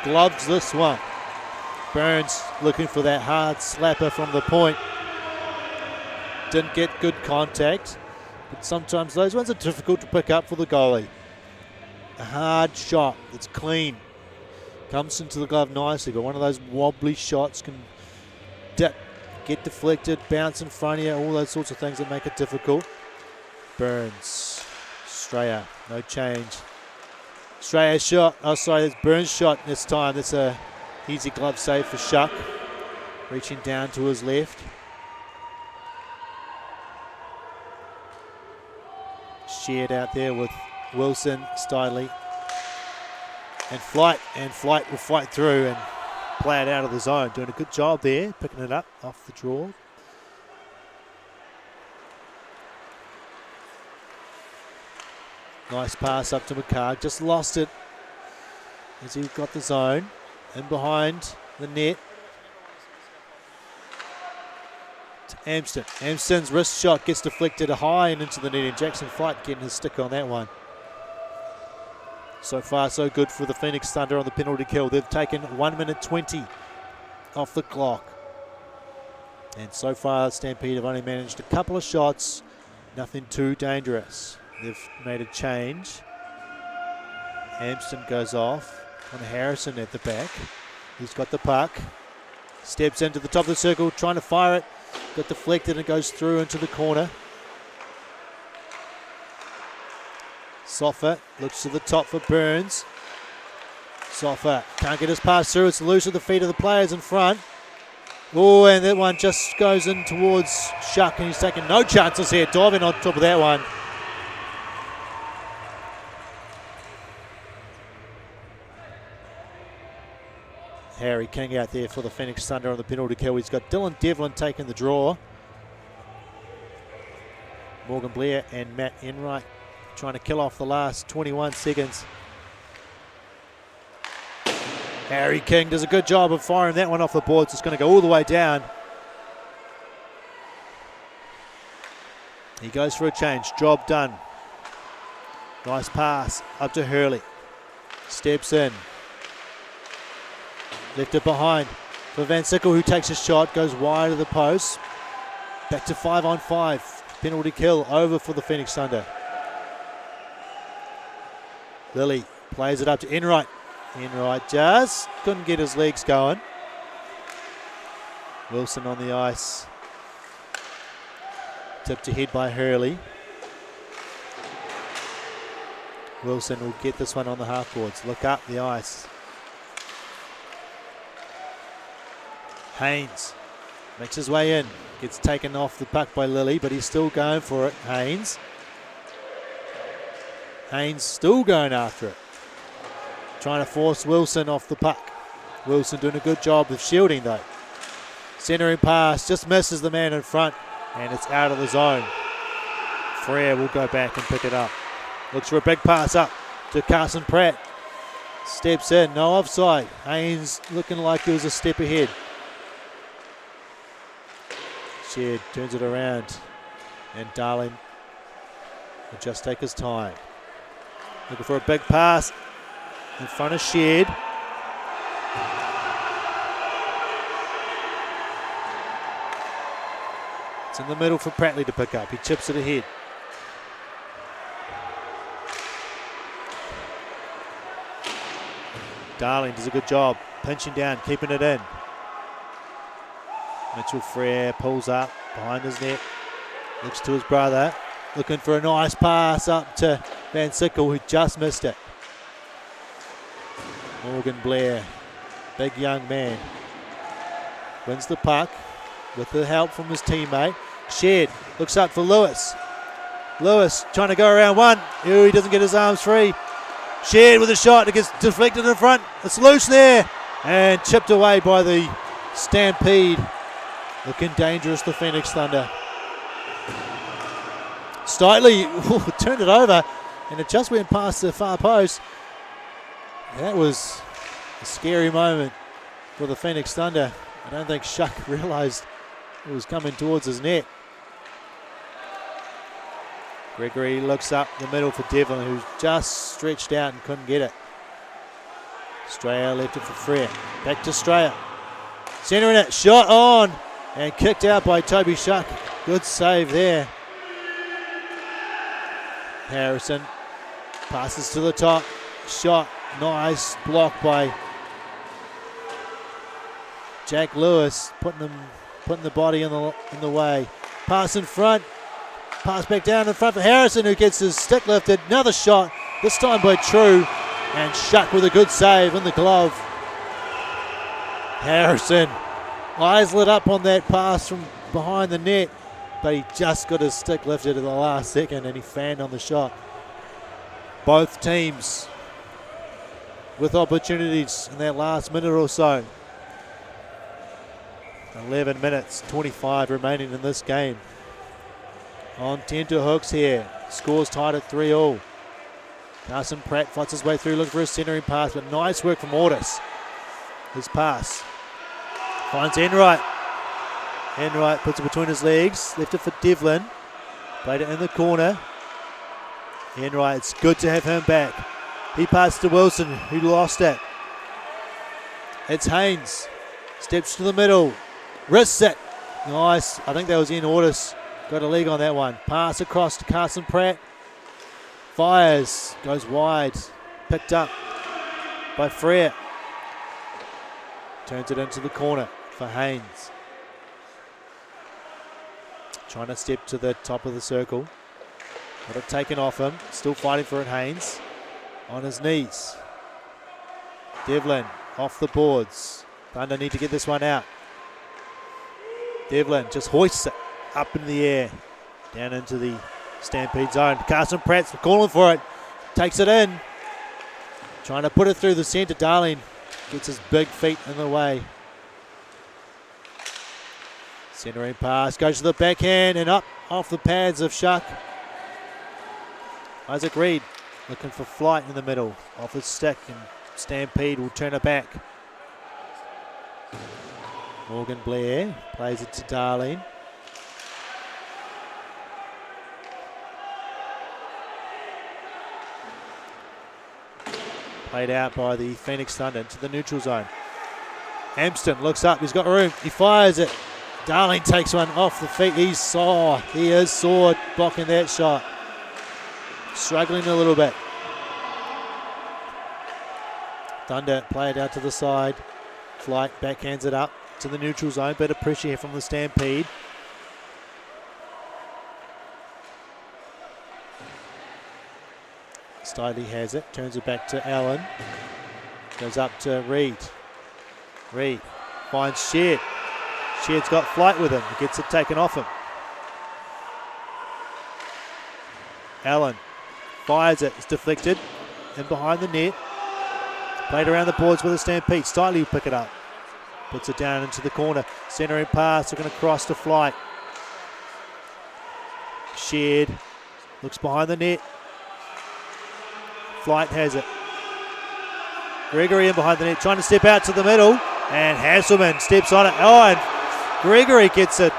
gloves this one. Burns looking for that hard slapper from the point. Didn't get good contact, but sometimes those ones are difficult to pick up for the goalie. A hard shot that's clean. Comes into the glove nicely, but one of those wobbly shots can dip, get deflected, bounce in front of you, all those sorts of things that make it difficult. Burns, Strayer, no change. Strayer shot, oh sorry, that's Burns shot this time. That's a easy glove save for Shuck. Reaching down to his left. Shared out there with Wilson, Stidley, and Flight will fight through and play it out of the zone. Doing a good job there, picking it up off the draw. Nice pass up to McCarg, just lost it as he got the zone. In behind the net. To Amston. Amston's wrist shot gets deflected high and into the net, and Jackson Flight getting his stick on that one. So far, so good for the Phoenix Thunder on the penalty kill. They've taken 1 minute 20 off the clock. And so far, Stampede have only managed a couple of shots. Nothing too dangerous. They've made a change. Amston goes off on Harrison at the back. He's got the puck. Steps into the top of the circle, trying to fire it. Got deflected and goes through into the corner. Soffa looks to the top for Burns. Soffa can't get his pass through. It's loose at the feet of the players in front. Oh, and that one just goes in towards Shuck, and he's taking no chances here. Diving on top of that one. Harry King out there for the Phoenix Thunder on the penalty kill. He's got Dylan Devlin taking the draw. Morgan Blair and Matt Enright trying to kill off the last 21 seconds. Harry King does a good job of firing that one off the boards. It's going to go all the way down. He goes for a change. Job done. Nice pass up to Hurley. Steps in. Left it behind for Van Sickle, who takes a shot, goes wide of the post. Back to 5-on-5. Penalty kill over for the Phoenix Thunder. Lilly plays it up to Enright. Enright just couldn't get his legs going. Wilson on the ice. Tipped ahead by Hurley. Wilson will get this one on the half boards. Look up the ice. Haynes makes his way in. Gets taken off the puck by Lilly, but he's still going for it. Haynes. Haynes still going after it. Trying to force Wilson off the puck. Wilson doing a good job of shielding though. Centering pass, just misses the man in front, and it's out of the zone. Frere will go back and pick it up. Looks for a big pass up to Carson Pratt. Steps in, no offside. Haynes looking like he was a step ahead. Shed turns it around, and Darling will just take his time. Looking for a big pass in front of Shed. It's in the middle for Prattley to pick up. He chips it ahead. Darling does a good job pinching down, keeping it in. Mitchell Frere pulls up behind his net, looks to his brother, looking for a nice pass up to Van Sickle, who just missed it. Morgan Blair, big young man, wins the puck with the help from his teammate. Shed looks up for Lewis. Lewis trying to go around one. Ooh, he doesn't get his arms free. Shed with a shot. It gets deflected in front. It's loose there and chipped away by the Stampede. Looking dangerous, the Phoenix Thunder. Steitley turned it over and it just went past the far post. That was a scary moment for the Phoenix Thunder. I don't think Shuck realised it was coming towards his net. Gregory looks up the middle for Devlin, who's just stretched out and couldn't get it. Strayer left it for Frere. Back to Strayer. Centering it, shot on, and kicked out by Toby Shuck. Good save there. Harrison passes to the top. Shot, nice block by Jack Lewis, putting the body in the way. Pass in front. Pass back down in front for Harrison, who gets his stick lifted. Another shot, this time by True. And Shuck with a good save in the glove. Harrison, eyes lit up on that pass from behind the net, but he just got his stick lifted at the last second and he fanned on the shot. Both teams with opportunities in that last minute or so. 11 minutes, 25 remaining in this game. On tenterhooks here. Scores tied at 3-3. Carson Pratt fights his way through, looking for a centering pass, but nice work from Ortis. His pass. Finds Enright. Enright puts it between his legs. Left it for Devlin. Played it in the corner. Enright, it's good to have him back. He passed to Wilson, who lost it. It's Haynes. Steps to the middle. Wrists it. Nice. I think that was in Ortis. Got a leg on that one. Pass across to Carson Pratt. Fires. Goes wide. Picked up by Frere. Turns it into the corner for Haynes. Trying to step to the top of the circle. Got it taken off him. Still fighting for it, Haynes. On his knees. Devlin off the boards. Thunder need to get this one out. Devlin just hoists it up in the air. Down into the Stampede zone. Carson Pratt's calling for it. Takes it in. Trying to put it through the centre. Darling Gets his big feet in the way. Centering pass, goes to the backhand and up off the pads of Shuck. Isaac Reed looking for flight in the middle. Off his stick, and Stampede will turn it back. Morgan Blair plays it to Darlene. Played out by the Phoenix Thunder into the neutral zone. Amston looks up, he's got room, he fires it. Darling takes one off the feet. He is sore blocking that shot. Struggling a little bit. Thunder play it out to the side. Flight backhands it up to the neutral zone. Bit of pressure here from the Stampede. Stidley has it, turns it back to Allen. Goes up to Reed. Reed finds Shed. Shed's got flight with him. He gets it taken off him. Allen fires it. It's deflected and behind the net. Played around the boards with a Stampede. Stidley will pick it up. Puts it down into the corner. Centering pass. They're going to cross to Flight. Shed looks behind the net. Flight has it. Gregory in behind the net, trying to step out to the middle, and Hasselman steps on it. Oh, and Gregory gets a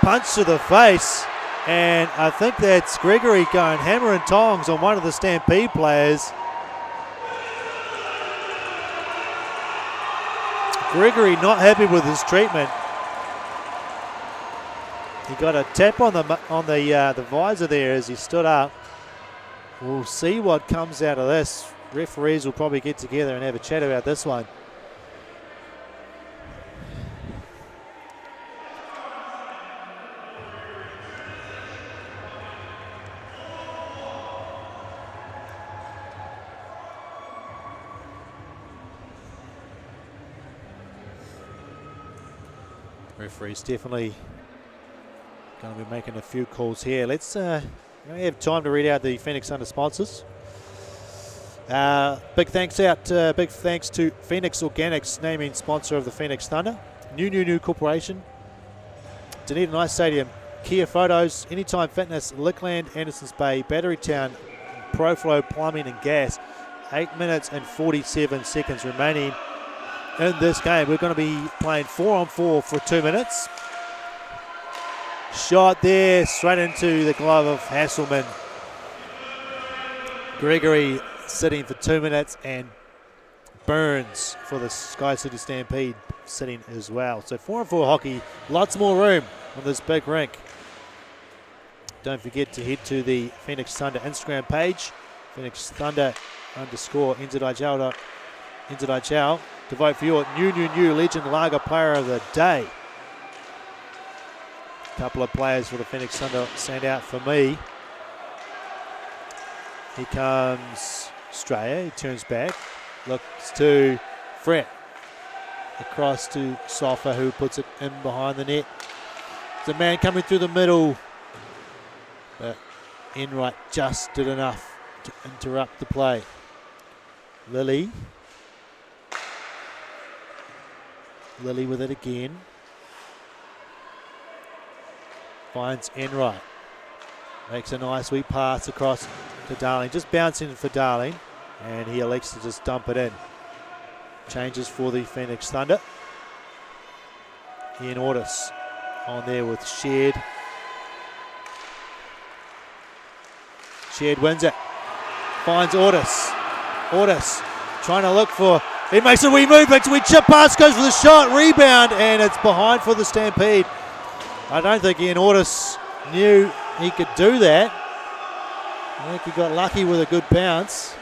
punch to the face, and I think that's Gregory going hammer and tongs on one of the Stampede players. Gregory not happy with his treatment. He got a tap on the visor there as he stood up. We'll see what comes out of this. Referees will probably get together and have a chat about this one. Referees definitely going to be making a few calls here. Let's have time to read out the Phoenix Thunder sponsors. Big thanks to Phoenix Organics, naming sponsor of the Phoenix Thunder. New Corporation. Dunedin Ice Stadium. Kia Photos. Anytime Fitness. Lickland, Andersons Bay, Battery Town, Proflow Plumbing and Gas. 8 minutes and 47 seconds remaining in this game. We're going to be playing 4-on-4 for 2 minutes. Shot there, straight into the glove of Hasselman. Gregory sitting for 2 minutes, and Burns for the SkyCity Stampede sitting as well. So 4-on-4 hockey, lots more room on this big rink. Don't forget to head to the Phoenix Thunder Instagram page, Phoenix Thunder _NZIHL to vote for your new Legend Lager Player of the Day. A couple of players for the Phoenix Thunder stand out for me. Here comes Strayer. He turns back, looks to Fret. Across to Sofa, who puts it in behind the net. There's a man coming through the middle, but Enright just did enough to interrupt the play. Lily with it again. Finds Enright. Makes a nice wee pass across to Darling. Just bouncing for Darling, and he elects to just dump it in. Changes for the Phoenix Thunder. Ian Ortis on there with Shed. Shed wins it. Finds Ortis. Ortis trying to look for... He makes a wee movement. Wee chip pass, goes for the shot. Rebound, and it's behind for the Stampede. I don't think Ian Ortis knew he could do that. I think he got lucky with a good bounce.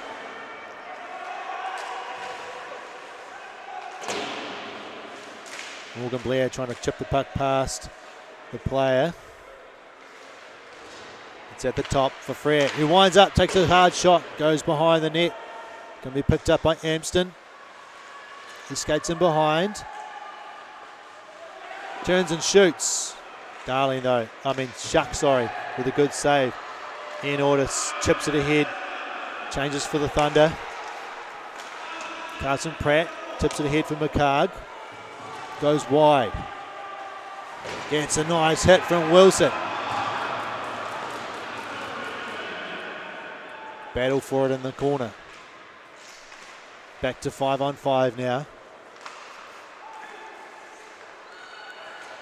Morgan Blair trying to chip the puck past the player. It's at the top for Frere, who winds up, takes a hard shot, goes behind the net. Can be picked up by Amston. He skates in behind. Turns and shoots. Darling Shuck, with a good save. Ian Ortis chips it ahead. Changes for the Thunder. Carson Pratt tips it ahead for McCarg. Goes wide. Gets a nice hit from Wilson. Battle for it in the corner. Back to 5-on-5 now.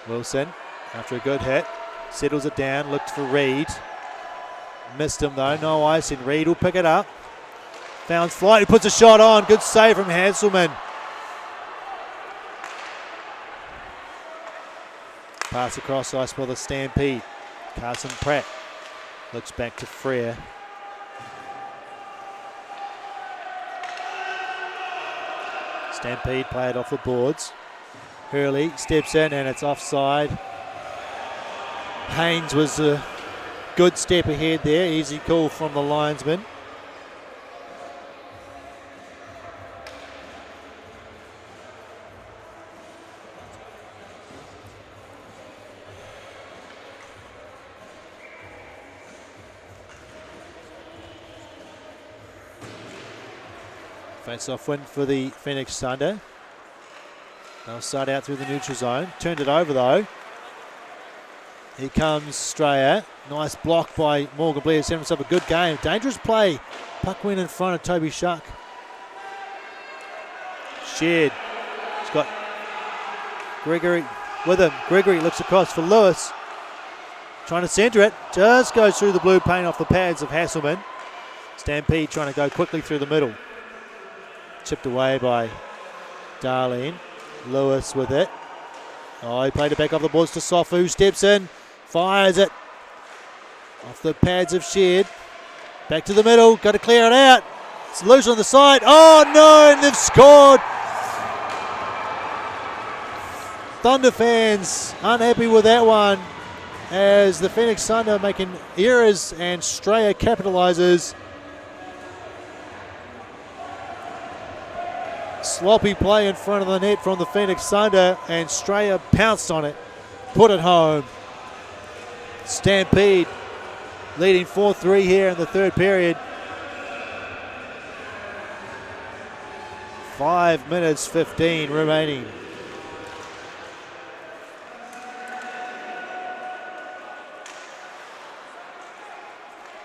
Wilson, after a good hit, settles it down, looked for Reed. Missed him though, no icing. Reed will pick it up. Found Flight, he puts a shot on. Good save from Hasselman. Pass across ice for the Stampede. Carson Pratt looks back to Frere. Stampede play it off the boards. Hurley steps in and it's offside. Haynes was a good step ahead there. Easy call from the linesman. Face-off win for the Phoenix Thunder. They'll start out through the neutral zone. Turned it over though. Here comes Strayer. Nice block by Morgan Blair. Set himself a good game. Dangerous play. Puck went in front of Toby Shuck. Shared. He's got Gregory with him. Gregory looks across for Lewis. Trying to centre it. Just goes through the blue paint off the pads of Hasselman. Stampede trying to go quickly through the middle. Chipped away by Darlene. Lewis with it. Oh, he played it back off the boards to Sofu. Steps in. Fires it. Off the pads of Shared. Back to the middle. Got to clear it out. It's loose on the side. Oh no, and they've scored. Thunder fans unhappy with that one as the Phoenix Thunder making errors and Strayer capitalises. Sloppy play in front of the net from the Phoenix Thunder and Strayer pounced on it, put it home. Stampede leading 4-3 here in the third period. 5 minutes 15 remaining.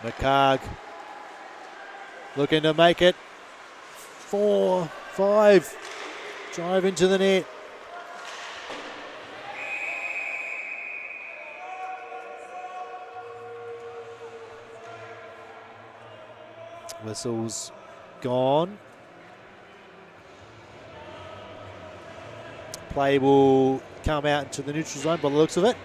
McCarg looking to make it 4-5. Drive into the net. Whistle's gone. Play will come out into the neutral zone by the looks of it.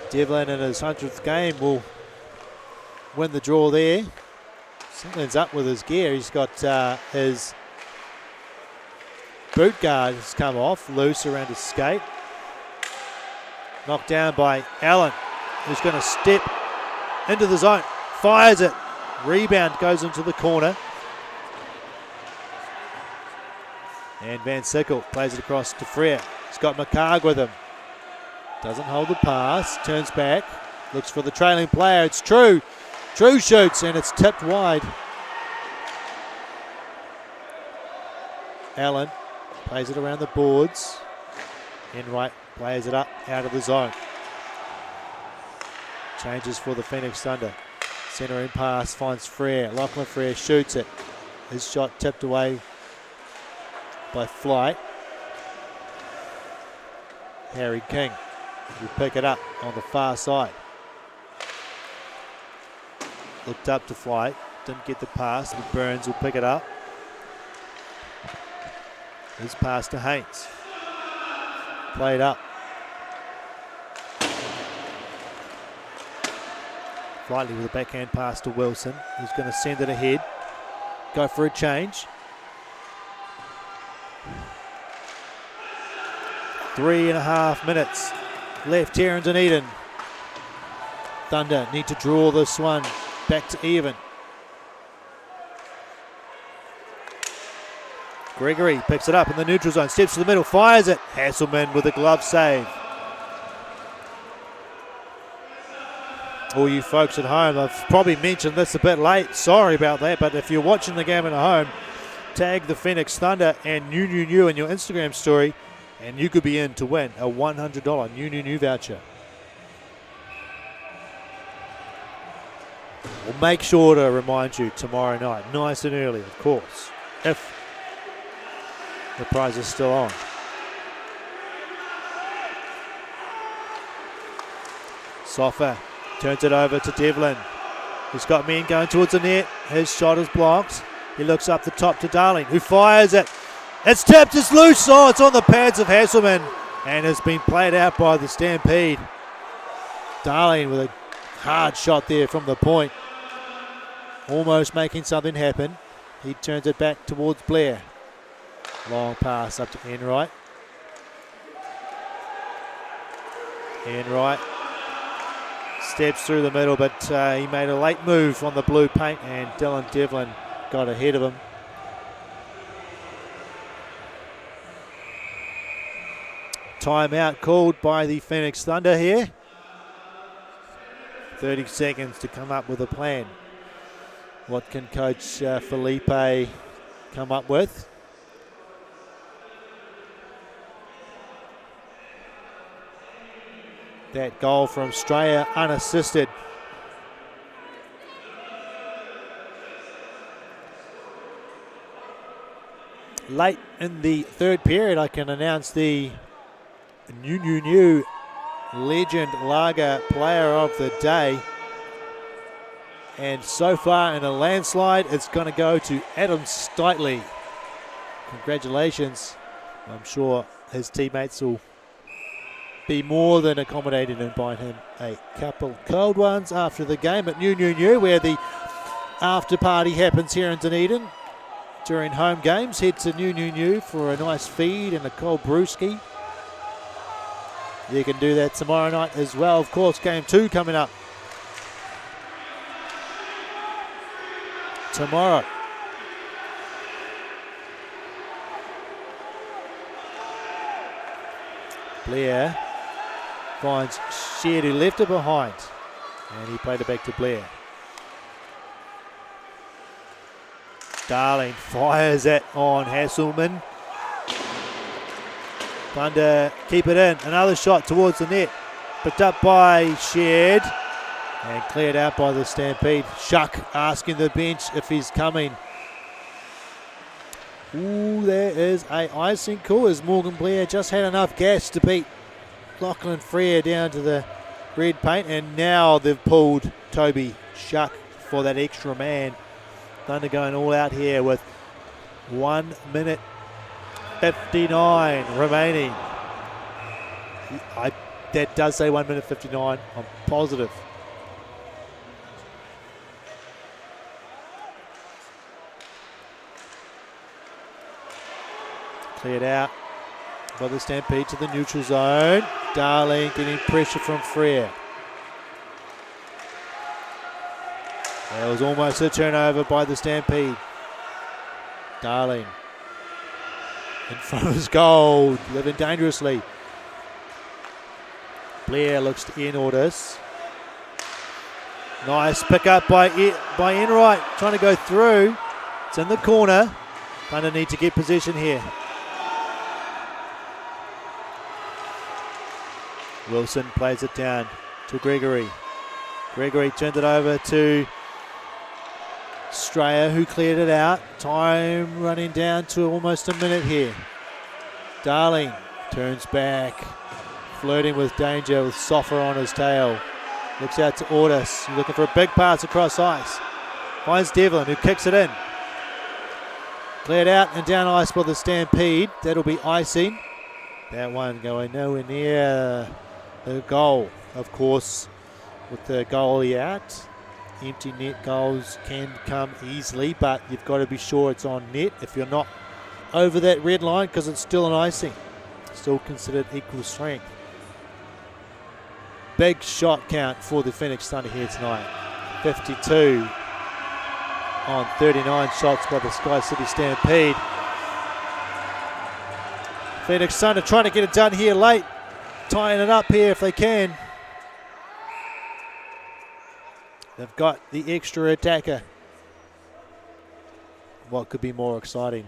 Devlin in his 100th game will win the draw there. Something's up with his gear. He's got his boot guard has come off, loose around his skate. Knocked down by Allen, who's going to step into the zone. Fires it. Rebound goes into the corner. And Van Sickle plays it across to Frere. He's got McCarg with him. Doesn't hold the pass, turns back, looks for the trailing player. It's True. True shoots and it's tipped wide. Allen plays it around the boards. Enright plays it up out of the zone. Changes for the Phoenix Thunder. Centre in pass finds Frere. Lachlan Frere shoots it. His shot tipped away by Flight. Harry King will pick it up on the far side. Looked up to Flight, didn't get the pass, but Burns will pick it up. His pass to Haynes. Played up. Flightly with a backhand pass to Wilson, who's going to send it ahead. Go for a change. 3.5 minutes left here in Dunedin. Thunder need to draw this one back to even. Gregory picks it up in the neutral zone, steps to the middle, fires it. Hasselman with a glove save. All you folks at home, I've probably mentioned this a bit late, sorry about that, but if you're watching the game at home, tag the Phoenix Thunder and New in your Instagram story, and you could be in to win a $100 New voucher. We'll make sure to remind you tomorrow night, nice and early, of course, if the prize is still on. Sofa turns it over to Devlin. He's got men going towards the net. His shot is blocked. He looks up the top to Darling, who fires it. It's tipped, it's loose. Oh, it's on the pads of Hasselman and has been played out by the Stampede. Darling with a hard shot there from the point. Almost making something happen. He turns it back towards Blair. Long pass up to Enright. Enright steps through the middle, but he made a late move on the blue paint and Dylan Devlin got ahead of him. Timeout called by the Phoenix Thunder here. 30 seconds to come up with a plan. What can Coach Felipe come up with? That goal from Strayer unassisted. Late in the third period, I can announce the new Legend Lager Player of the Day. And so far in a landslide, it's going to go to Adam Steitley. Congratulations. I'm sure his teammates will be more than accommodating and buy him a couple cold ones after the game at New, where the after party happens here in Dunedin. During home games, head to New for a nice feed and a cold brewski. You can do that tomorrow night as well. Of course, game 2 coming up tomorrow. Blair finds Shed, who left it behind, and he played it back to Blair. Darling fires it on Hasselman. Thunder keep it in. Another shot towards the net. Picked up by Shed and cleared out by the Stampede. Shuck asking the bench if he's coming. Ooh, there is a icing call as Morgan Blair just had enough gas to beat Lachlan Frere down to the red paint, and now they've pulled Toby Shuck for that extra man. Thunder going all out here with 1 minute 59 remaining. That does say 1 minute 59, I'm positive. Cleared out by the Stampede to the neutral zone. Darling getting pressure from Frere. There was almost a turnover by the Stampede. Darling in front of his goal, living dangerously. Blair looks to Ian Ordis. Nice pick up by Enright, trying to go through. It's in the corner. Thunder need to get possession here. Wilson plays it down to Gregory. Gregory turns it over to Strayer, who cleared it out. Time running down to almost a minute here. Darling turns back, flirting with danger with Soffer on his tail. Looks out to Ordis, looking for a big pass across ice. Finds Devlin, who kicks it in. Cleared out and down ice by the Stampede. That'll be icing. That one going nowhere near the goal. Of course, with the goalie out, empty net goals can come easily, but you've got to be sure it's on net if you're not over that red line, because it's still an icing. Still considered equal strength. Big shot count for the Phoenix Thunder here tonight. 52 on 39 shots by the SkyCity Stampede. Phoenix Sun are trying to get it done here late. Tying it up here if they can. They've got the extra attacker. What could be more exciting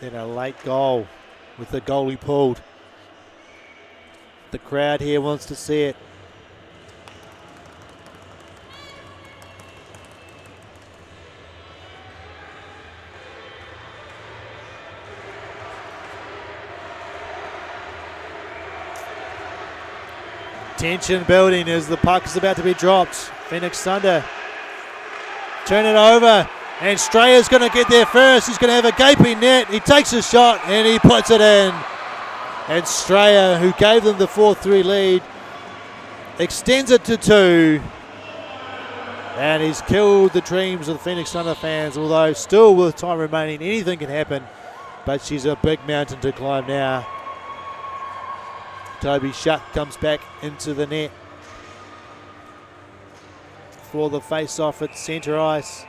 than a late goal with the goalie pulled? The crowd here wants to see it. Tension building as the puck is about to be dropped. Phoenix Sunder turn it over, and Straya's going to get there first. He's going to have a gaping net. He takes a shot and he puts it in. And Straya, who gave them the 4-3 lead, extends it to 2. And he's killed the dreams of the Phoenix Sunder fans, although still with time remaining, anything can happen. But she's a big mountain to climb now. Toby Shuck comes back into the net for the face-off at centre ice.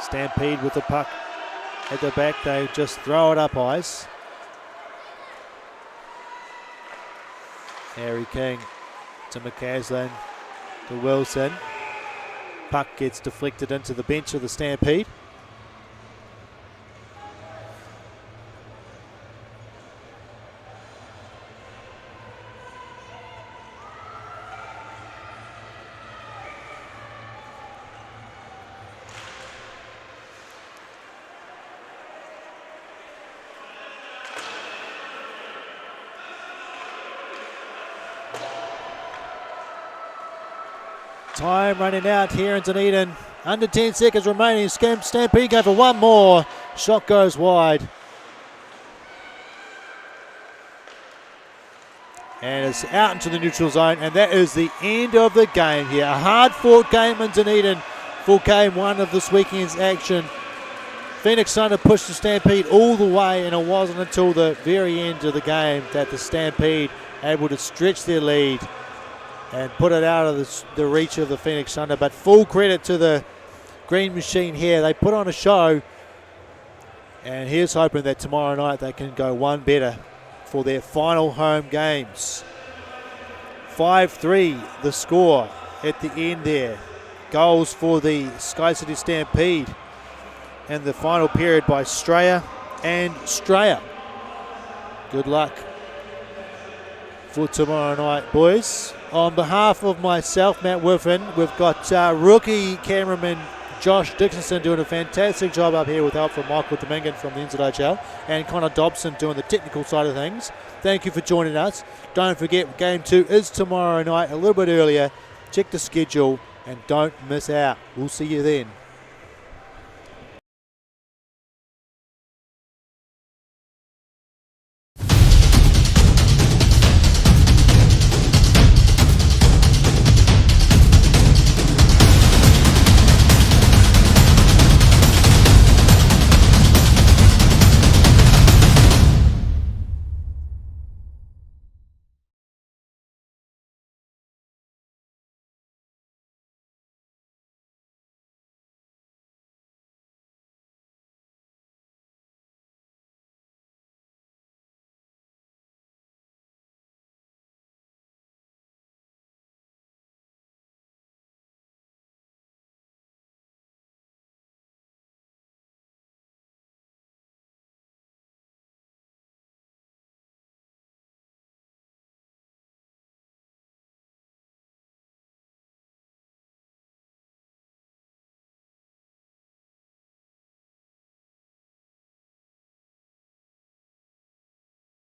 Stampede with the puck at the back. They just throw it up ice. Harry King to McCaslin to Wilson. Puck gets deflected into the bench of the Stampede. Time running out here in Dunedin. Under 10 seconds remaining. Stampede go for one more. Shot goes wide. And it's out into the neutral zone. And that is the end of the game here. A hard-fought game in Dunedin for game 1 of this weekend's action. Phoenix Sunder pushed the Stampede all the way, and it wasn't until the very end of the game that the Stampede able to stretch their lead and put it out of the reach of the Phoenix Sunder. But full credit to the Green Machine here. They put on a show, and here's hoping that tomorrow night they can go one better for their final home games. 5-3 the score at the end there. Goals for the SkyCity Stampede in the final period by Straya and Straya. Good luck for tomorrow night, boys. On behalf of myself, Matt Whiffen, we've got rookie cameraman Josh Dixonson doing a fantastic job up here with help from Michael Domingan from the NZIHL, and Connor Dobson doing the technical side of things. Thank you for joining us. Don't forget, game 2 is tomorrow night, a little bit earlier. Check the schedule and don't miss out. We'll see you then.